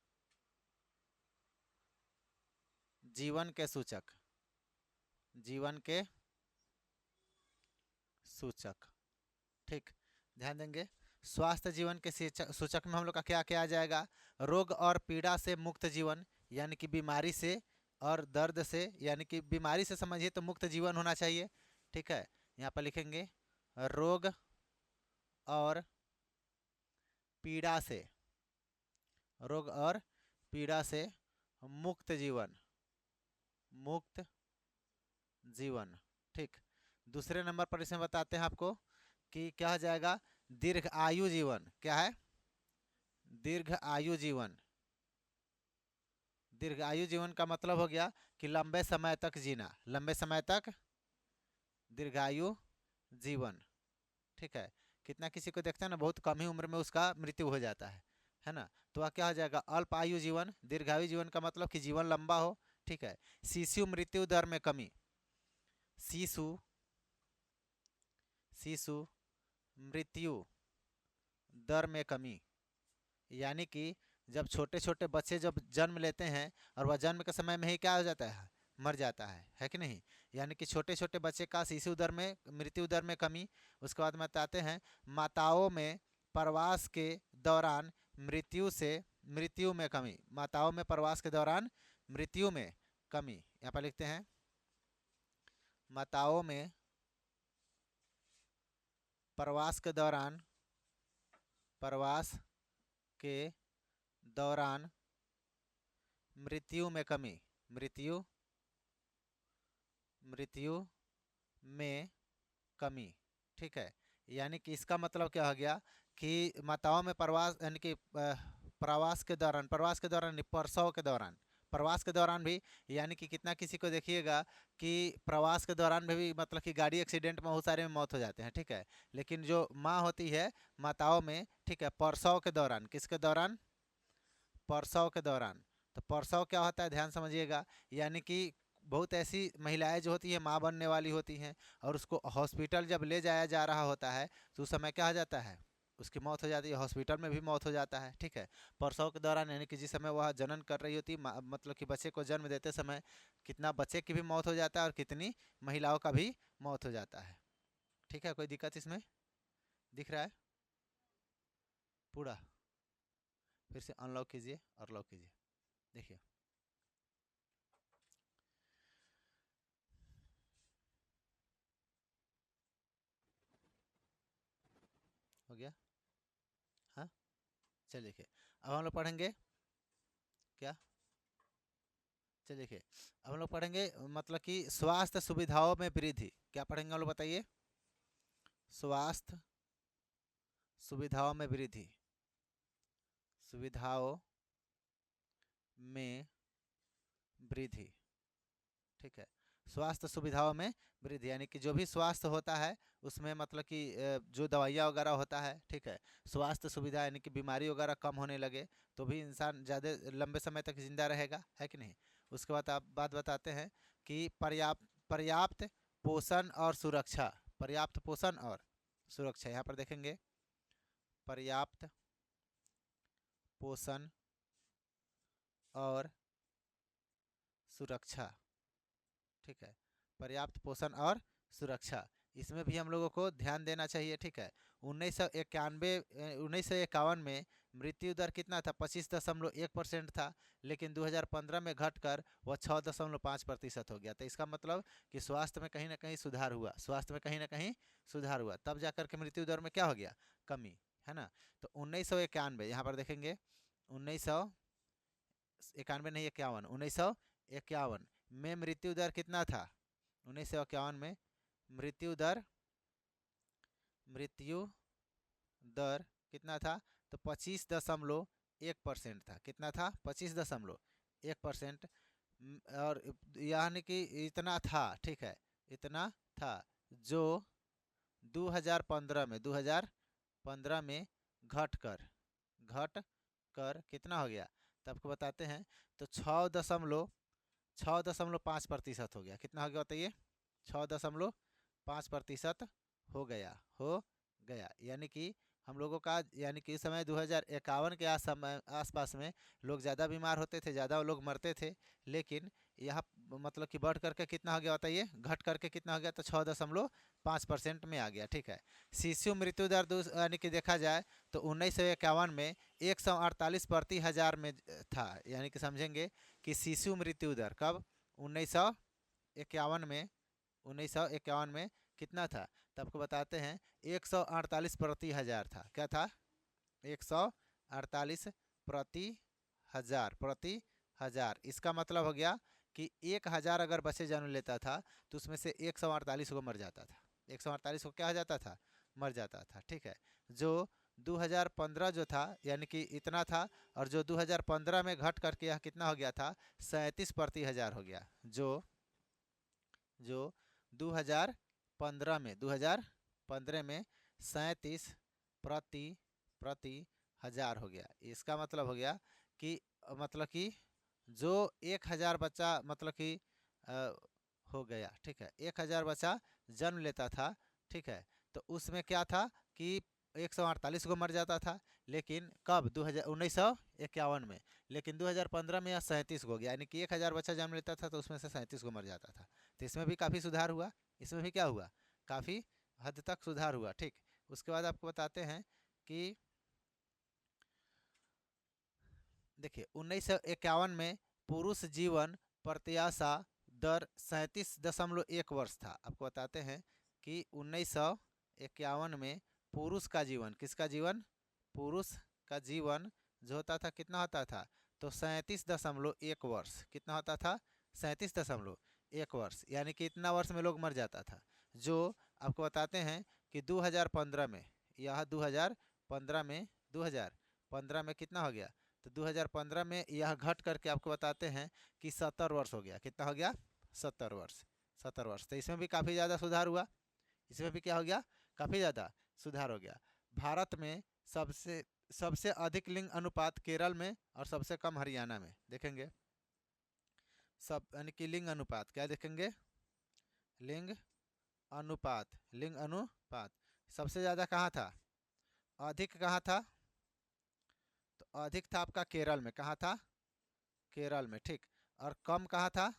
जीवन के सूचक, जीवन के सूचक, ठीक। ध्यान देंगे स्वास्थ्य जीवन के सूचक में हम लोग का क्या क्या आ जाएगा? रोग और पीड़ा से मुक्त जीवन, यानी कि बीमारी से और दर्द से, यानी कि बीमारी से समझिए तो मुक्त जीवन होना चाहिए, ठीक है। यहाँ पर लिखेंगे रोग और पीड़ा से, रोग और पीड़ा से मुक्त जीवन, मुक्त जीवन, ठीक। दूसरे नंबर पर इसमें बताते हैं आपको कि क्या हो जाएगा? दीर्घ आयु जीवन। क्या है? दीर्घ आयु जीवन। दीर्घ आयु जीवन का मतलब हो गया कि लंबे समय तक जीना, लंबे समय तक दीर्घायु जीवन, ठीक है। कितना किसी को देखते हैं ना बहुत कम ही उम्र में उसका मृत्यु हो जाता है ना? तो वह क्या हो जाएगा? अल्प आयु जीवन। दीर्घायु जीवन का मतलब कि जीवन लंबा हो, ठीक है। शिशु मृत्यु दर में कमी, शिशु शिशु मृत्यु दर में कमी, यानी कि जब छोटे छोटे बच्चे जब जन्म लेते हैं और वह जन्म के समय में ही क्या हो जाता है, मर जाता है कि नहीं। यानी कि छोटे छोटे बच्चे का शिशु दर में, मृत्यु दर में कमी। उसके बाद में बताते हैं माताओं में प्रवास के दौरान मृत्यु में कमी, माताओं में प्रवास के दौरान मृत्यु में कमी। यहाँ पर लिखते हैं माताओं में प्रवास के दौरान मृत्यु में कमी, मृत्यु में कमी, ठीक है। यानी कि इसका मतलब क्या हो गया कि माताओं में प्रवास, यानी कि प्रवास के दौरान प्रसव के दौरान, प्रवास के दौरान भी, यानी कि कितना किसी को देखिएगा कि प्रवास के दौरान भी मतलब कि गाड़ी एक्सीडेंट में बहुत सारे में मौत हो जाते हैं, ठीक है। लेकिन जो माँ होती है माताओं में, ठीक है, प्रसव के दौरान, किसके दौरान, प्रसव के दौरान। तो प्रसव क्या होता है ध्यान समझिएगा, यानी कि बहुत ऐसी महिलाएं जो होती हैं माँ बनने वाली होती हैं और उसको हॉस्पिटल जब ले जाया जा रहा होता है तो उस समय क्या हो जाता है, उसकी मौत हो जाती है, हॉस्पिटल में भी मौत हो जाता है, ठीक है। प्रसव के दौरान यानी कि जिस समय वह जनन कर रही होती है, मतलब कि बच्चे को जन्म देते समय कितना बच्चे की भी मौत हो जाता है और कितनी महिलाओं का भी मौत हो जाता है, ठीक है। कोई दिक्कत इसमें दिख रहा है पूरा? फिर से अनलॉक कीजिए और लॉक कीजिए, देखिए हो गया। हाँ, चलिए देखिए अब हम लोग पढ़ेंगे क्या, चलिए देखिए अब हम लोग पढ़ेंगे मतलब कि स्वास्थ्य सुविधाओं में वृद्धि। क्या पढ़ेंगे हम लोग बताइए? स्वास्थ्य सुविधाओं में वृद्धि, सुविधाओं में वृद्धि, ठीक है। स्वास्थ्य सुविधाओं में वृद्धि यानी कि जो भी स्वास्थ्य होता है उसमें मतलब कि जो दवाइयाँ वगैरह होता है, ठीक है, स्वास्थ्य सुविधा यानी कि बीमारी वगैरह कम होने लगे तो भी इंसान ज़्यादा लंबे समय तक जिंदा रहेगा, है कि नहीं। उसके बाद आप बात बताते हैं कि पर्याप्त पोषण और सुरक्षा, पर्याप्त पोषण और सुरक्षा। यहाँ पर देखेंगे पर्याप्त पोषण और सुरक्षा, ठीक है, पर्याप्त पोषण और सुरक्षा, इसमें भी हम लोगों को ध्यान देना चाहिए, ठीक है। 1951 में मृत्यु दर कितना था, 25.1% था, लेकिन 2015 में घटकर वह 6.5% हो गया। तो इसका मतलब कि स्वास्थ्य में कहीं ना कहीं सुधार हुआ, स्वास्थ्य में कहीं ना कहीं सुधार हुआ, तब जाकर के मृत्यु दर में क्या हो गया, कमी, है ना। तो 1991, यहाँ पर देखेंगे 1991 नहीं 51, 1951 में मृत्यु दर कितना था, 1951 में मृत्यु दर कितना था, तो 25.1% था। कितना था, 25.1%। और यानी कि इतना था, ठीक है, इतना था जो 2015 में घट कर कितना हो गया, तो आपको बताते हैं, तो 6.5% हो गया। कितना हो गया बताइए, 6.5% हो गया। यानी कि हम लोगों का, यानी कि इस समय 2051 के आसपास में लोग ज़्यादा बीमार होते थे, ज़्यादा लोग मरते थे, लेकिन यहाँ मतलब कि बढ़ करके कितना हो गया बताइए, घट करके कितना हो गया, तो 6.5% में आ गया, ठीक है। शिशु मृत्यु दर यानी कि देखा जाए तो 1951 में 148 प्रति हज़ार में था, यानी कि समझेंगे कि शिशु मृत्यु दर कब, 1951 में कितना था, तो आपको बताते हैं 148 प्रति हज़ार था। क्या था, 148 प्रति हज़ार। इसका मतलब हो गया कि 1000 अगर बच्चे जन्म लेता था तो उसमें से 148 को मर जाता था, 148 को क्या हो जाता था, मर जाता था, ठीक है। जो 2015 जो था यानी कि इतना था, और जो 2015 में घट करके यह कितना हो गया था, 37 प्रति हज़ार हो गया। जो 2015 में 37 प्रति हज़ार हो गया। इसका मतलब हो गया कि जो 1000 बच्चा मतलब कि हो गया, ठीक है, 1000 बच्चा जन्म लेता था, ठीक है, तो उसमें क्या था कि 148 को मर जाता था। लेकिन कब? 1951 में। लेकिन 2015 में यह 37 को हो गया, यानी कि 1000 बच्चा जन्म लेता था तो उसमें से 37 को मर जाता था। तो इसमें भी काफ़ी सुधार हुआ, इसमें भी क्या हुआ, काफ़ी हद तक सुधार हुआ। ठीक, उसके बाद आपको बताते हैं कि देखिए 1951 में पुरुष जीवन प्रत्याशा दर 37.1 वर्ष था। आपको बताते हैं कि 1951 में पुरुष का जीवन, किसका जीवन? पुरुष का जीवन जो होता था कितना होता था? तो 37.1 वर्ष। कितना होता था? 37.1 वर्ष, यानी कि इतना वर्ष में लोग मर जाता था। जो आपको बताते हैं कि 2015 में, यह 2015 में 2015 में कितना हो गया? तो 2015 में यह घट करके आपको बताते हैं कि 70 वर्ष हो गया। कितना हो गया? 70 वर्ष। 70 वर्ष। तो इसमें भी काफ़ी ज़्यादा सुधार हुआ। इसमें भी क्या हो गया? काफ़ी ज़्यादा सुधार हो गया। भारत में सबसे सबसे अधिक लिंग अनुपात केरल में और सबसे कम हरियाणा में। देखेंगे सब, यानी कि लिंग अनुपात क्या देखेंगे? लिंग अनुपात। लिंग अनुपात सबसे ज़्यादा कहाँ था? अधिक कहाँ था? तो अधिक था आपका केरल में। कहाँ था? केरल में, ठीक। और कम कहाँ था?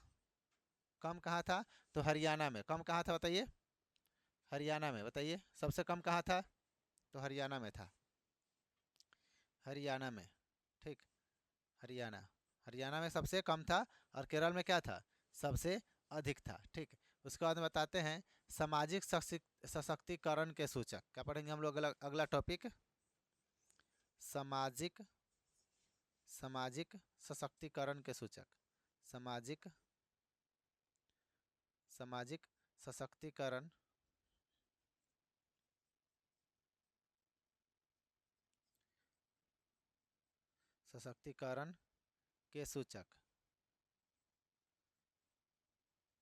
कम कहाँ था? तो हरियाणा में। कम कहाँ था बताइए? हरियाणा में। बताइए सबसे कम कहाँ था? तो हरियाणा में था। हरियाणा में, ठीक। हरियाणा, हरियाणा में सबसे कम था और केरल में क्या था? सबसे अधिक था, ठीक। उसके बाद में बताते हैं सामाजिक सशक्तिकरण के सूचक। क्या पढ़ेंगे हम लोग? अगला टॉपिक सामाजिक सामाजिक सशक्तिकरण के सूचक। सामाजिक सामाजिक सशक्तिकरण सशक्तिकरण के सूचक,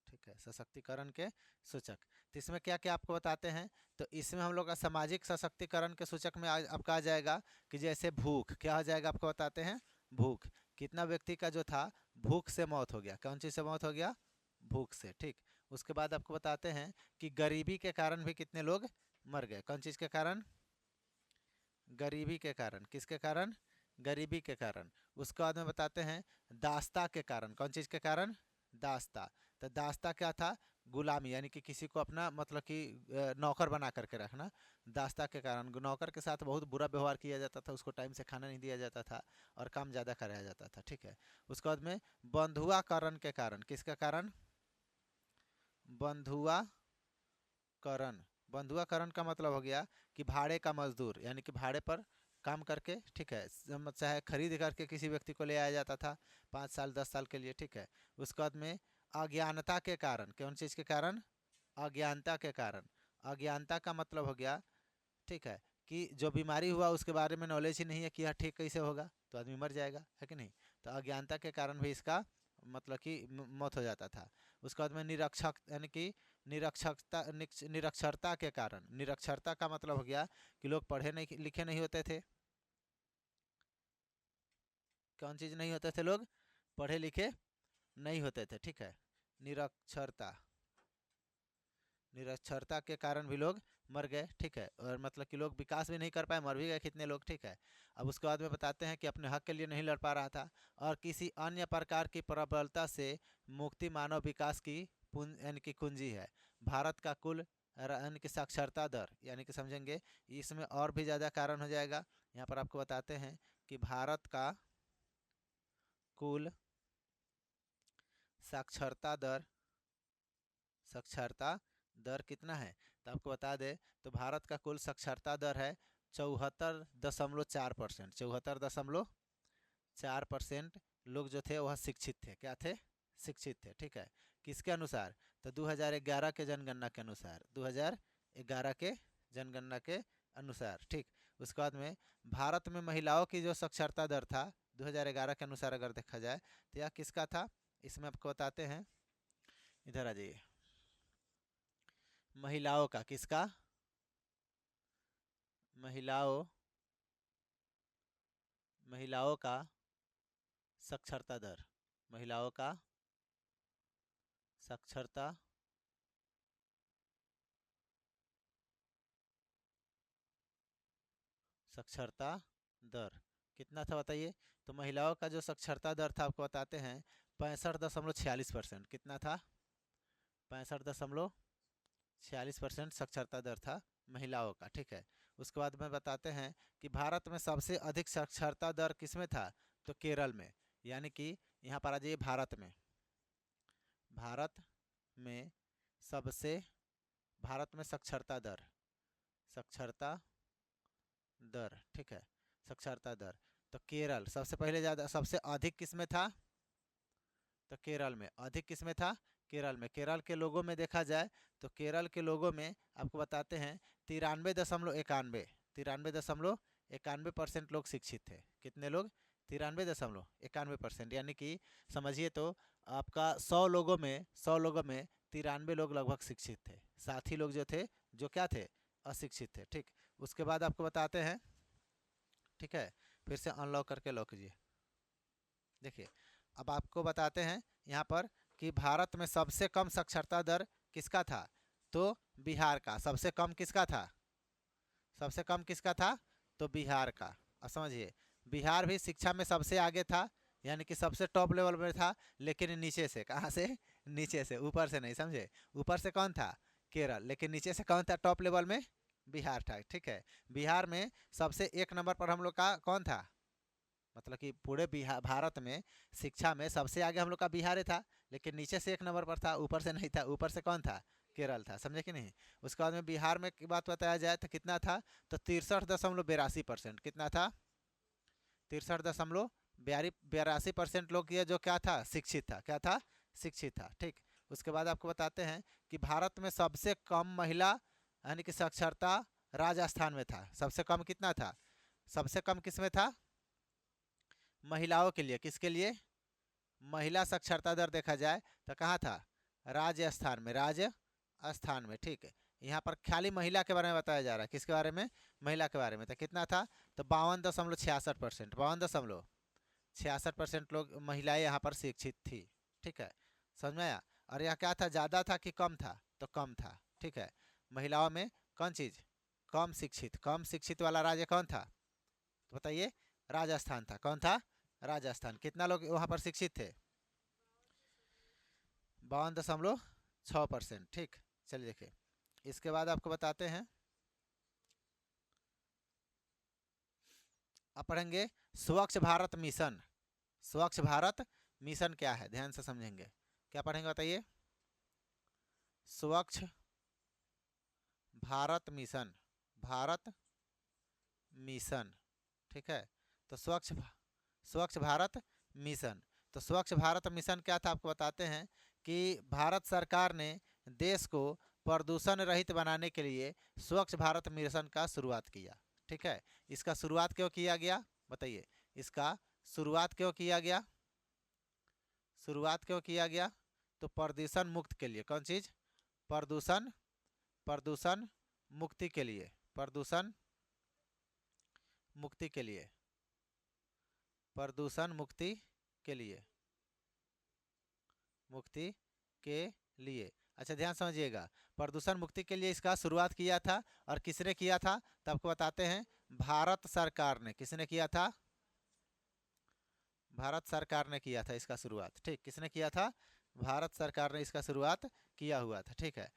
ठीक है, सशक्तिकरण के सूचक। तो इसमें क्या क्या आपको बताते हैं? तो इसमें हम लोग का सामाजिक सशक्तिकरण के सूचक में आपका आ जाएगा कि जैसे भूख, क्या हो जाएगा आपको बताते हैं? भूख। कितना व्यक्ति का जो था भूख से मौत हो गया? कौन चीज़ से मौत हो गया? भूख से, ठीक। उसके बाद आपको बताते हैं कि गरीबी के कारण भी कितने लोग मर गए? कौन चीज़ के कारण? गरीबी के कारण। किसके कारण? गरीबी के कारण। उसके बाद में बताते हैं दास्ता के कारण। कौन चीज़ के कारण? दास्ता। तो दास्ता क्या था? गुलामी, यानी कि किसी को अपना मतलब कि नौकर बना करके रखना। दास्ता के कारण नौकर के साथ बहुत बुरा व्यवहार किया जाता था, उसको टाइम से खाना नहीं दिया जाता था और काम ज़्यादा कराया जाता था, ठीक है। उसके बाद में बंधुआकरण के कारण। किसके कारण? बंधुआकरण। बंधुआकरण का मतलब हो गया कि भाड़े का मजदूर, यानी कि भाड़े पर काम करके, ठीक है, चाहे खरीद करके किसी व्यक्ति को ले आया जाता था 5 साल 10 साल के लिए, ठीक है। उसके बाद में अज्ञानता के कारण। कौन चीज़ के कारण? अज्ञानता के कारण। अज्ञानता का मतलब हो गया, ठीक है, कि जो बीमारी हुआ उसके बारे में नॉलेज ही नहीं है कि यह ठीक कैसे होगा, तो आदमी मर जाएगा, है कि नहीं। तो अज्ञानता के कारण भी इसका मतलब कि मौत हो जाता था। उसके बाद में निरक्षक, यानी कि निरक्षरता के कारण। निरक्षरता का मतलब हो गया कि लोग पढ़े नहीं लिखे नहीं होते थे। कौन चीज़ नहीं होते थे? लोग पढ़े लिखे नहीं होते थे, ठीक है। निरक्षरता, निरक्षरता के कारण भी लोग मर गए, ठीक है। और मतलब कि लोग विकास भी नहीं कर पाए, मर भी गए कितने लोग, ठीक है। अब उसके बाद में बताते हैं कि अपने हक के लिए नहीं लड़ पा रहा था और किसी अन्य प्रकार की प्रबलता से मुक्ति मानव विकास की यानी कि कुंजी है। भारत का कुल यानी कि साक्षरता दर, यानी कि समझेंगे इसमें और भी ज़्यादा कारण हो जाएगा। यहाँ पर आपको बताते हैं कि भारत का कुल साक्षरता दर, साक्षरता दर कितना है? तो आपको बता दें तो भारत का कुल साक्षरता दर है 74.4%। 74.4% लोग जो थे वह शिक्षित थे। क्या थे? शिक्षित थे, ठीक है। किसके अनुसार? तो 2011 के जनगणना के अनुसार। 2011 के जनगणना के अनुसार, ठीक। उसके बाद में भारत में महिलाओं की जो साक्षरता दर था 2011 के अनुसार अगर देखा जाए तो यह किसका था? इसमें आपको बताते हैं, इधर आ जाइए। महिलाओं का, किसका? महिलाओं महिलाओं का साक्षरता दर, महिलाओं का साक्षरता साक्षरता दर कितना था बताइए। तो महिलाओं का जो साक्षरता दर था आपको बताते हैं 65.46%। कितना था? 65.46% साक्षरता दर था महिलाओं का। ठीक है, उसके बाद में बताते हैं कि भारत में सबसे अधिक साक्षरता दर किसमें था? तो केरल में। यानी कि यहाँ पर आ जाइए, भारत में सबसे भारत में साक्षरता दर ठीक है, साक्षरता दर। तो केरल सबसे पहले ज़्यादा सबसे अधिक किसमें था? तो केरल में। अधिक किसमें था? केरल में। केरल के लोगों में देखा जाए तो केरल के लोगों में आपको बताते हैं 93.91% लोग शिक्षित थे। कितने लोग? 93.91%। यानी कि समझिए तो आपका 100 लोगों में 93 लोग लगभग शिक्षित थे। साथी लोग जो थे जो क्या थे? अशिक्षित थे। ठीक, उसके बाद आपको बताते हैं, ठीक है, फिर से अनलॉक करके लॉक कीजिए। देखिए अब आपको बताते हैं यहाँ पर कि भारत में सबसे कम साक्षरता दर किसका था? तो बिहार का। सबसे कम किसका था? सबसे कम किसका था? तो बिहार का। अब समझिए, बिहार भी शिक्षा में सबसे आगे था, यानी कि सबसे टॉप लेवल में था, लेकिन नीचे से। कहाँ से? नीचे से, ऊपर से नहीं, समझे? ऊपर से कौन था? केरल। लेकिन नीचे से कौन था टॉप लेवल में? बिहार था। ठीक है, बिहार में सबसे 1 नंबर पर हम लोग का कौन था? मतलब कि पूरे बिहार भारत में शिक्षा में सबसे आगे हम लोग का बिहार था, लेकिन नीचे से 1 नंबर पर था, ऊपर से नहीं था। ऊपर से कौन था? केरल था। समझे कि नहीं? उसके बाद में बिहार में की बात बताया जाए तो कितना था? तो 63.82%। कितना था? 63.82% लोग ये जो क्या था? शिक्षित था। क्या था? शिक्षित था। ठीक, उसके बाद आपको बताते हैं कि भारत में सबसे कम महिला यानी कि साक्षरता राजस्थान में था। सबसे कम कितना था? सबसे कम किसमें था? महिलाओं के लिए। किसके लिए? महिला साक्षरता दर देखा जाए तो कहाँ था? राजस्थान में। राजस्थान में। ठीक है, यहाँ पर खाली महिला के बारे में बताया जा रहा है। किसके बारे में? महिला के बारे में। तो कितना था? तो 52.66%। 52.66% लोग महिलाएं यहाँ पर शिक्षित थी। ठीक है, समझ में आया? और यह क्या था? ज़्यादा था कि कम था? तो कम था। ठीक है, महिलाओं में कौन चीज़? कम शिक्षित। कम शिक्षित वाला राज्य कौन था? तो बताइए। राजस्थान था। कौन था? राजस्थान। कितना लोग वहाँ पर शिक्षित थे? 52.6%। ठीक, चलिए देखिए इसके बाद आपको बताते हैं, अब पढ़ेंगे स्वच्छ भारत मिशन। स्वच्छ भारत मिशन क्या है? ध्यान से समझेंगे। क्या पढ़ेंगे बताइए? स्वच्छ भारत मिशन। भारत मिशन। ठीक है, तो स्वच्छ भारत मिशन। तो स्वच्छ भारत मिशन क्या था आपको बताते हैं कि भारत सरकार ने देश को प्रदूषण रहित बनाने के लिए स्वच्छ भारत मिशन का शुरुआत किया। ठीक है, इसका शुरुआत क्यों किया गया बताइए? इसका शुरुआत क्यों किया गया? शुरुआत क्यों किया गया? तो प्रदूषण मुक्त के लिए। कौन चीज़? प्रदूषण प्रदूषण मुक्ति के लिए। प्रदूषण मुक्ति के लिए। प्रदूषण मुक्ति के लिए। मुक्ति के लिए। अच्छा ध्यान समझिएगा, प्रदूषण मुक्ति के लिए इसका शुरुआत किया था। और किसने किया था? तो आपको बताते हैं, भारत सरकार ने। किसने किया था? भारत सरकार ने किया था इसका शुरुआत। ठीक, किसने किया था? भारत सरकार ने इसका शुरुआत किया हुआ था। ठीक है,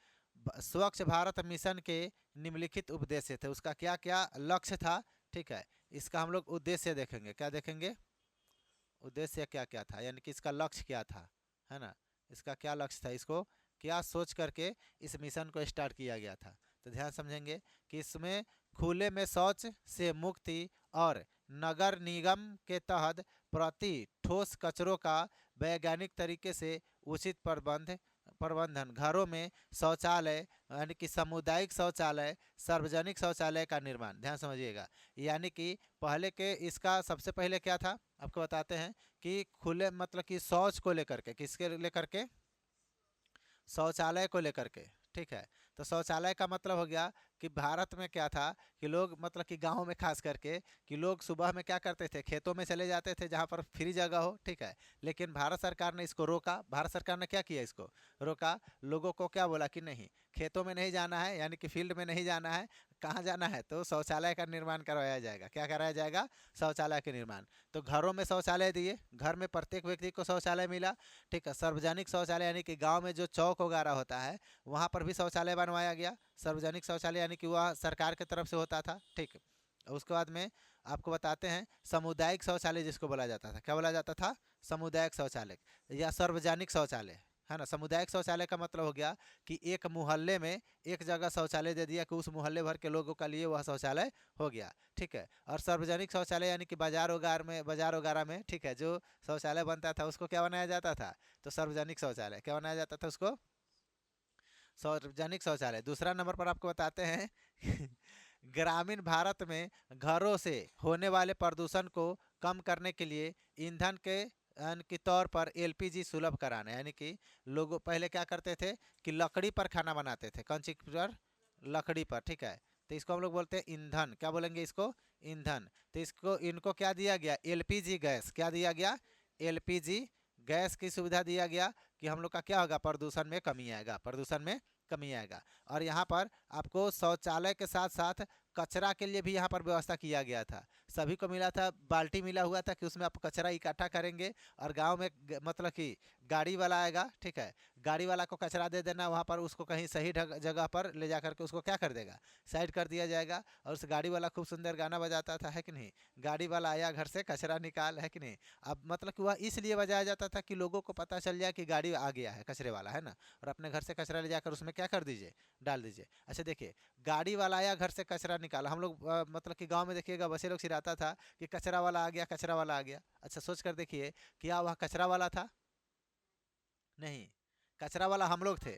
स्वच्छ भारत मिशन के निम्नलिखित उद्देश्य थे। उसका क्या क्या लक्ष्य था? ठीक है, इसका हम लोग उद्देश्य देखेंगे। क्या देखेंगे? उद्देश्य क्या क्या था, यानी कि इसका लक्ष्य क्या था, है ना? इसका क्या लक्ष्य था? इसको क्या सोच करके इस मिशन को स्टार्ट किया गया था? तो ध्यान समझेंगे कि इसमें खुले में शौच से मुक्ति और नगर निगम के तहत प्रति ठोस कचरों का वैज्ञानिक तरीके से उचित प्रबंधन, घरों में शौचालय यानी कि सामुदायिक शौचालय, सार्वजनिक शौचालय का निर्माण। ध्यान समझिएगा, यानी कि पहले के इसका सबसे पहले क्या था आपको बताते हैं कि खुले मतलब कि शौच को लेकर के। किसके लेकर के? शौचालय को लेकर के। ठीक है, तो शौचालय का मतलब हो गया कि भारत में क्या था कि लोग मतलब कि गाँव में खास करके कि लोग सुबह में क्या करते थे, खेतों में चले जाते थे जहाँ पर फ्री जगह हो, ठीक है। लेकिन भारत सरकार ने इसको रोका। भारत सरकार ने क्या किया, इसको रोका। लोगों को क्या बोला कि नहीं, खेतों में नहीं जाना है, यानी कि फील्ड में नहीं जाना है। कहाँ जाना है, तो शौचालय का निर्माण करवाया जाएगा। क्या कराया जाएगा, शौचालय के निर्माण। तो घरों में शौचालय दिए, घर में प्रत्येक व्यक्ति को शौचालय मिला, ठीक है। सार्वजनिक शौचालय यानी कि गांव में जो चौक वगैरह होता है वहाँ पर भी शौचालय बनवाया गया। सार्वजनिक शौचालय यानी कि वह सरकार की तरफ से होता था, ठीक। उसके बाद में आपको बताते हैं सामुदायिक शौचालय जिसको बोला जाता था। क्या बोला जाता था, सामुदायिक शौचालय या सार्वजनिक शौचालय, है ना। सामुदायिक शौचालय का मतलब हो गया कि एक मोहल्ले में एक जगह शौचालय दे दिया कि उस मोहल्ले भर के लोगों के लिए वह शौचालय हो गया, ठीक है। और सार्वजनिक शौचालय यानी कि बाजार वगैरह में, ठीक है, जो शौचालय बनता था उसको क्या बनाया जाता था, तो सार्वजनिक शौचालय। क्या बनाया जाता था उसको, सार्वजनिक शौचालय। दूसरा नंबर पर आपको बताते हैं ग्रामीण भारत में घरों से होने वाले प्रदूषण को कम करने के लिए ईंधन के तौर पर एलपीजी सुलभ कराना, यानी कि लोग पहले क्या करते थे कि लकड़ी पर खाना बनाते थे। कौन चीज पर, लकड़ी पर, ठीक है। तो इसको हम लोग बोलते हैं ईंधन। क्या बोलेंगे इसको, ईंधन। तो इसको इनको क्या दिया गया, एलपीजी गैस। क्या दिया गया, एलपीजी गैस की सुविधा दिया गया कि हम लोग का क्या होगा, प्रदूषण में कमी आएगा, प्रदूषण में कमी आएगा। और यहाँ पर आपको शौचालय के साथ साथ कचरा के लिए भी यहाँ पर व्यवस्था किया गया था। सभी को मिला था, बाल्टी मिला हुआ था कि उसमें आप कचरा इकट्ठा करेंगे और गांव में मतलब कि गाड़ी वाला आएगा, ठीक है। गाड़ी वाला को कचरा दे देना, वहाँ पर उसको कहीं सही जगह पर ले जा करके उसको क्या कर देगा, साइड कर दिया जाएगा। और उस गाड़ी वाला खूब सुंदर गाना बजाता था, है कि नहीं, गाड़ी वाला आया घर से कचरा निकाल, है कि नहीं। अब मतलब कि वह इसलिए बजाया जाता था कि लोगों को पता चल जाए कि गाड़ी आ गया है, कचरे वाला, है ना। और अपने घर से कचरा ले जाकर उसमें क्या कर दीजिए, डाल दीजिए। अच्छा देखिए, गाड़ी वाला आया घर से कचरा निकाला। हम लोग मतलब कि गांव में देखिएगा बच्चे लोग चिल्लाता था कि कचरा वाला आ गया, कचरा वाला आ गया। अच्छा सोच कर देखिए, क्या वह कचरा वाला था, नहीं। कचरा वाला हम लोग थे,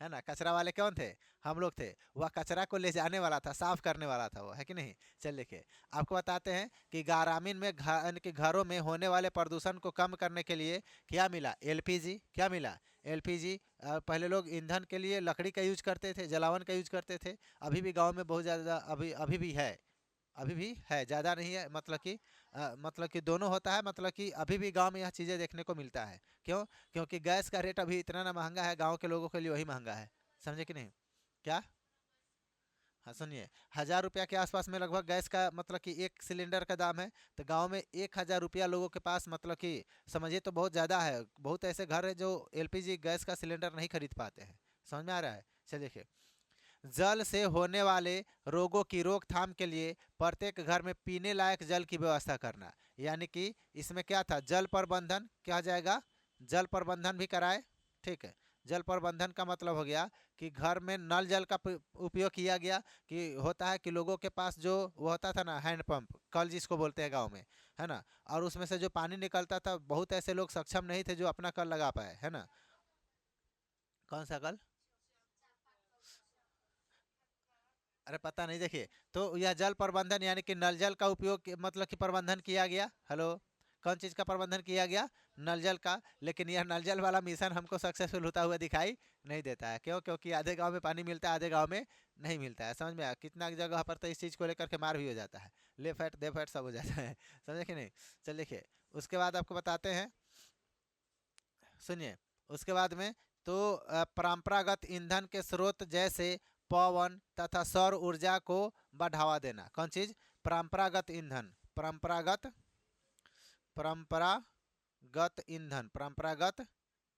है ना। कचरा वाले कौन थे, हम लोग थे। वह कचरा को ले जाने वाला था, साफ करने वाला था वो, है कि नहीं। चल देखिए, आपको बताते हैं कि ग्रामीण में के घरों में होने वाले प्रदूषण को कम करने के लिए क्या मिला, एलपीजी। क्या मिला, एलपीजी। पहले लोग ईंधन के लिए लकड़ी का यूज करते थे, जलावन का यूज करते थे। अभी भी गाँव में बहुत ज़्यादा अभी अभी भी है, अभी भी है, ज़्यादा नहीं है। मतलब कि दोनों होता है, मतलब कि अभी भी गांव में यह चीज़ें देखने को मिलता है। क्यों, क्योंकि गैस का रेट अभी इतना ना महंगा है, गांव के लोगों के लिए वही महंगा है। समझे कि नहीं, क्या। हाँ सुनिए, 1000 रुपया के आसपास में लगभग गैस का मतलब कि एक सिलेंडर का दाम है। तो गांव में 1000 रुपया लोगों के पास, मतलब कि समझिए तो बहुत ज़्यादा है। बहुत ऐसे घर है जो एलपीजी गैस का सिलेंडर नहीं खरीद पाते हैं। समझ में आ रहा है। चलिए देखिए, जल से होने वाले रोगों की रोकथाम के लिए प्रत्येक घर में पीने लायक जल की व्यवस्था करना। यानी कि इसमें क्या था, जल प्रबंधन क्या जाएगा, जल प्रबंधन भी कराए, ठीक है। जल प्रबंधन का मतलब हो गया कि घर में नल जल का उपयोग किया गया। कि होता है कि लोगों के पास जो वो होता था ना, हैंडपंप, कल जिसको बोलते हैं गांव में, है ना। और उसमें से जो पानी निकलता था, बहुत ऐसे लोग सक्षम नहीं थे जो अपना कल लगा पाए, है ना। कौन सा कल, अरे पता नहीं। देखिए, तो यह जल प्रबंधन यानी कि नल जल का उपयोग मतलब कि प्रबंधन किया गया। हेलो, कौन चीज़ का प्रबंधन किया गया, नल जल का। लेकिन यह नल जल वाला मिशन हमको सक्सेसफुल होता हुआ दिखाई नहीं देता है। क्यों, क्योंकि आधे गांव में पानी मिलता है, आधे गांव में नहीं मिलता है। समझ में आया, कितना जगह पर तो इस चीज़ को लेकर के मार भी हो जाता है, ले फैट दे फैट सब हो जाता है। समझे कि नहीं। चल देखिए, उसके बाद आपको बताते हैं, सुनिए। उसके बाद में तो परंपरागत ईंधन के स्रोत जैसे पवन तथा सौर ऊर्जा को बढ़ावा देना। कौन चीज, परंपरागत ईंधन, परंपरागत ईंधन, परंपरागत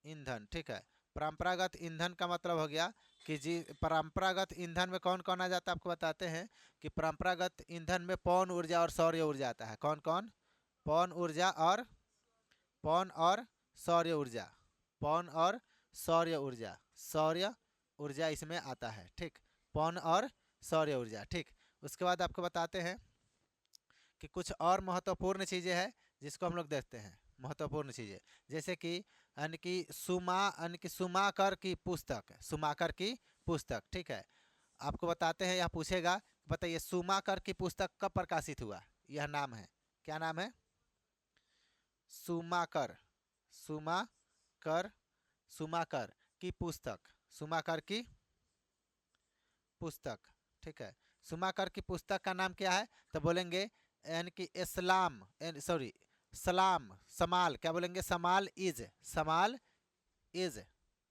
ईंधन, ठीक है। परंपरागत ईंधन का मतलब हो गया कि जी परंपरागत ईंधन में कौन कौन आ जाता है, आपको बताते हैं कि परंपरागत ईंधन में पवन ऊर्जा और सौर ऊर्जा आता है। कौन कौन, पवन ऊर्जा और पवन और सौर ऊर्जा, पवन और सौर ऊर्जा, सौर ऊर्जा इसमें आता है, ठीक। पवन और सौर ऊर्जा, ठीक। उसके बाद आपको बताते हैं कि कुछ और महत्वपूर्ण चीज़ें हैं जिसको हम लोग देखते हैं। महत्वपूर्ण चीज़ें जैसे कि यानी कि सुमाकर की पुस्तक, सुमाकर की पुस्तक, ठीक है। आपको बताते हैं, यह पूछेगा, बताइए सुमाकर की पुस्तक कब प्रकाशित हुआ। यह नाम है, क्या नाम है, सुमाकर, सुमाकर, सुमाकर की पुस्तक, सुमाकर की पुस्तक, ठीक है। शुमाकर की पुस्तक का नाम क्या है? तो बोलेंगे यानी कि इस्लाम, सॉरी सलाम, समाल, क्या बोलेंगे? समाल इज, समाल इज,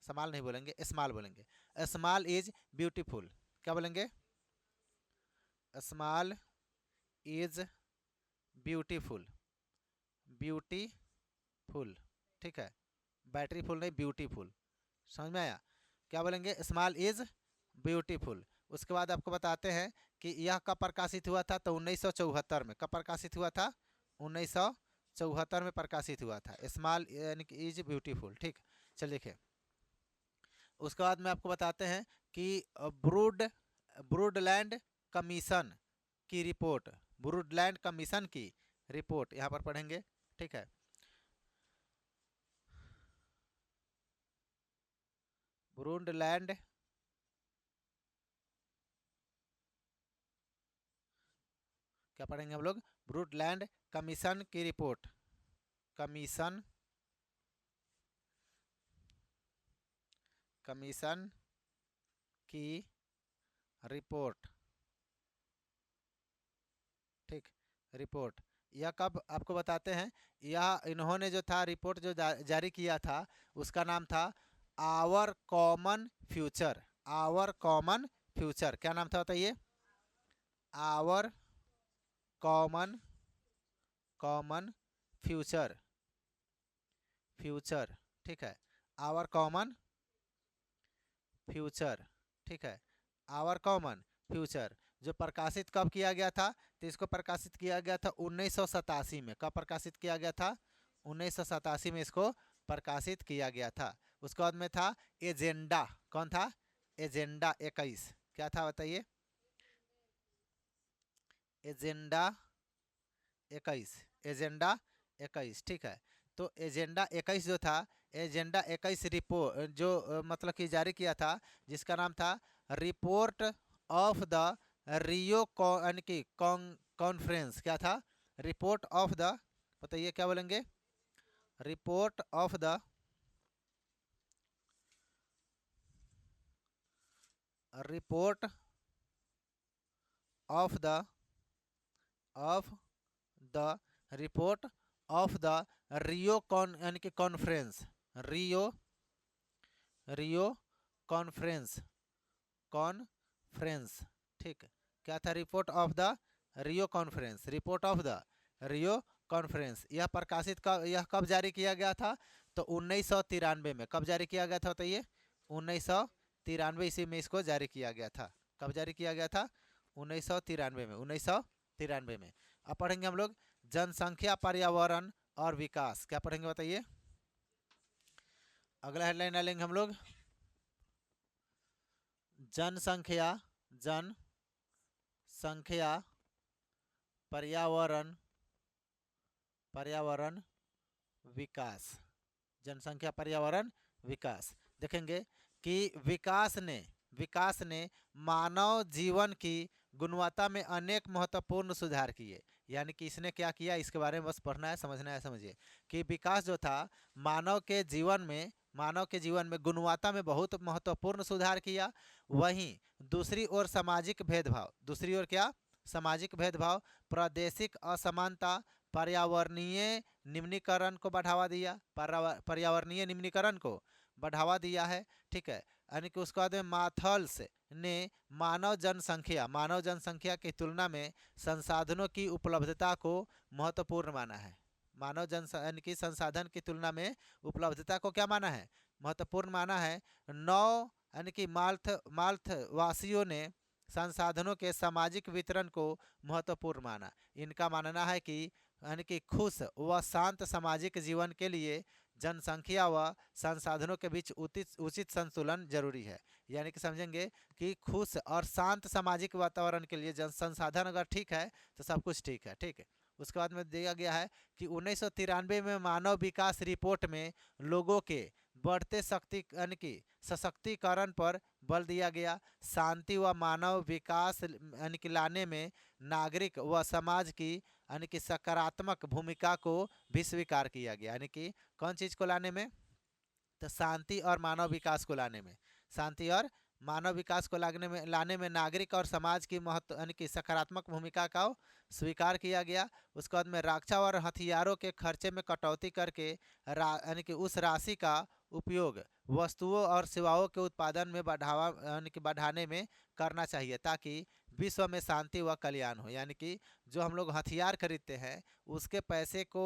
समाल नहीं बोलेंगे, स्मॉल बोलेंगे। स्मॉल इज ब्यूटीफुल, क्या बोलेंगे? स्मॉल इज ब्यूटीफुल, ब्यूटीफुल, ठीक है। बैटरी फुल नहीं, ब्यूटीफुल, समझ में आया? क्या बोलेंगे? Small is beautiful. उसके बाद आपको बताते हैं कि यह कब प्रकाशित हुआ था? तो 1974 में। कब प्रकाशित हुआ था? 1974 में प्रकाशित हुआ था, स्मॉल यानी कि इज ब्यूटीफुल, ठीक। चलिए देखिए, उसके बाद में आपको बताते हैं कि ब्रूडलैंड कमीशन की रिपोर्ट, ब्रूडलैंड कमीशन की रिपोर्ट यहाँ पर पढ़ेंगे, ठीक है। ब्रूडलैंड क्या पढ़ेंगे हम लोग? ब्रूडलैंड कमीशन की रिपोर्ट, कमीशन, कमीशन की रिपोर्ट, ठीक, रिपोर्ट। यह कब आपको बताते हैं? यह इन्होंने जो था रिपोर्ट जो जारी किया था, उसका नाम था our common future, our common future. क्या नाम था बताइए? Our common, common future, future, ठीक है। आवर कॉमन फ्यूचर, ठीक है। आवर कॉमन फ्यूचर जो प्रकाशित कब किया गया था? तो इसको प्रकाशित किया गया था 1987 में। कब प्रकाशित किया गया था? 1987 में इसको प्रकाशित किया गया था। उसके बाद में था एजेंडा, कौन था? एजेंडा 21, क्या था बताइए? एजेंडा 21, एजेंडा 21, ठीक है। तो एजेंडा 21 जो था, एजेंडा 21 रिपोर्ट जो मतलब कि जारी किया था, जिसका नाम था रिपोर्ट ऑफ द रियो यानी कि कॉन्फ्रेंस। क्या था? रिपोर्ट ऑफ द, बताइए क्या बोलेंगे? Report of the, report of the, of the report of the रियो यानी कि कॉन्फ्रेंस, रियो, रियो कॉन्फ्रेंस, कॉन्फ्रेंस, ठीक। क्या था? Report of the Rio conference, report of the Rio conference. यह प्रकाशित कब, यह कब जारी किया गया था? तो 1993 में। कब जारी किया गया था बताइए? 1993 ईस्वी में इसको जारी किया गया था। कब जारी किया गया था? 1993 में, 1993 में। अब पढ़ेंगे हम लोग जनसंख्या, पर्यावरण और विकास। क्या पढ़ेंगे बताइए? अगला हेडलाइन डालेंगे हम लोग जनसंख्या, जनसंख्या, पर्यावरण, पर्यावरण विकास, जनसंख्या, पर्यावरण विकास। देखेंगे कि विकास ने मानव जीवन की गुणवत्ता में अनेक महत्वपूर्ण सुधार किए। यानी कि इसने क्या किया, इसके बारे में बस पढ़ना है, समझना है। समझिए कि विकास जो था मानव के जीवन में, मानव के जीवन में गुणवत्ता में बहुत महत्वपूर्ण सुधार किया। वहीं दूसरी ओर सामाजिक भेदभाव, दूसरी ओर क्या? सामाजिक भेदभाव, प्रादेशिक असमानता, पर्यावरणीय निम्नीकरण को बढ़ावा दिया, पर्यावरणीय निम्नीकरण को बढ़ावा दिया है, ठीक है। यानी कि उसके बाद में माथल्स ने मानव जनसंख्या की तुलना में संसाधनों की उपलब्धता को महत्वपूर्ण माना है। मानव जन यानी कि संसाधन की तुलना में उपलब्धता को क्या माना है? महत्वपूर्ण माना है। यानी कि माल्थ वासियों ने संसाधनों के सामाजिक वितरण को महत्वपूर्ण माना। इनका मानना है कि यानी कि खुश व शांत सामाजिक जीवन के लिए जनसंख्या व संसाधनों के बीच उचित संतुलन जरूरी है। यानी कि समझेंगे कि खुश और शांत सामाजिक वातावरण के लिए जन संसाधन अगर ठीक है तो सब कुछ ठीक है, ठीक है। उसके बाद में दिया गया है कि 1993 में मानव विकास रिपोर्ट में लोगों के बढ़ते शक्ति यानी कि सशक्तिकरण पर बल दिया गया। शांति व मानव विकास यानी कि लाने में नागरिक व समाज की यानी कि सकारात्मक भूमिका को भी स्वीकार किया गया। यानी कि कौन चीज़ को लाने में? तो शांति और मानव विकास को लाने में, शांति और मानव विकास को लाने में नागरिक और समाज की महत्व यानी कि सकारात्मक भूमिका का स्वीकार किया गया। उसके बाद में रक्षा और हथियारों के खर्चे में कटौती करके यानी कि उस राशि का उपयोग वस्तुओं और सेवाओं के उत्पादन में बढ़ावा यानी कि बढ़ाने में करना चाहिए, ताकि विश्व में शांति व कल्याण हो। यानी कि जो हम लोग हथियार खरीदते हैं उसके पैसे को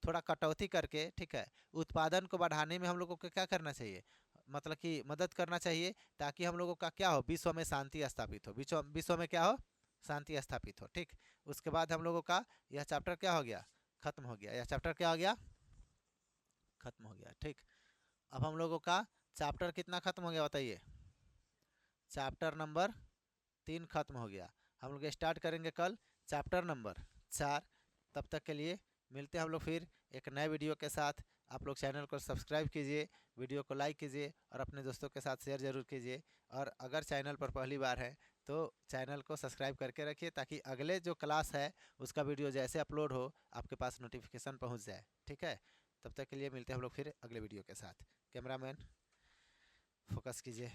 थोड़ा कटौती करके, ठीक है, उत्पादन को बढ़ाने में हम लोगों को क्या करना चाहिए, मतलब कि मदद करना चाहिए, ताकि हम लोगों का क्या हो, विश्व में शांति स्थापित हो, विश्व में क्या हो, शांति स्थापित हो। ठीक, उसके बाद हम लोगों का यह चैप्टर क्या हो गया, खत्म हो गया। यह चैप्टर क्या हो गया, खत्म हो गया। ठीक, अब हम लोगों का चैप्टर कितना खत्म हो गया बताइए, चैप्टर नंबर 3 खत्म हो गया। हम लोग स्टार्ट करेंगे कल चैप्टर नंबर 4। तब तक के लिए मिलते हैं हम लोग फिर एक नए वीडियो के साथ। आप लोग चैनल को सब्सक्राइब कीजिए, वीडियो को लाइक कीजिए और अपने दोस्तों के साथ शेयर ज़रूर कीजिए। और अगर चैनल पर पहली बार है तो चैनल को सब्सक्राइब करके रखिए, ताकि अगले जो क्लास है उसका वीडियो जैसे अपलोड हो आपके पास नोटिफिकेशन पहुंच जाए। ठीक है, तब तक के लिए मिलते हैं हम लोग फिर अगले वीडियो के साथ। कैमरामैन फोकस कीजिए।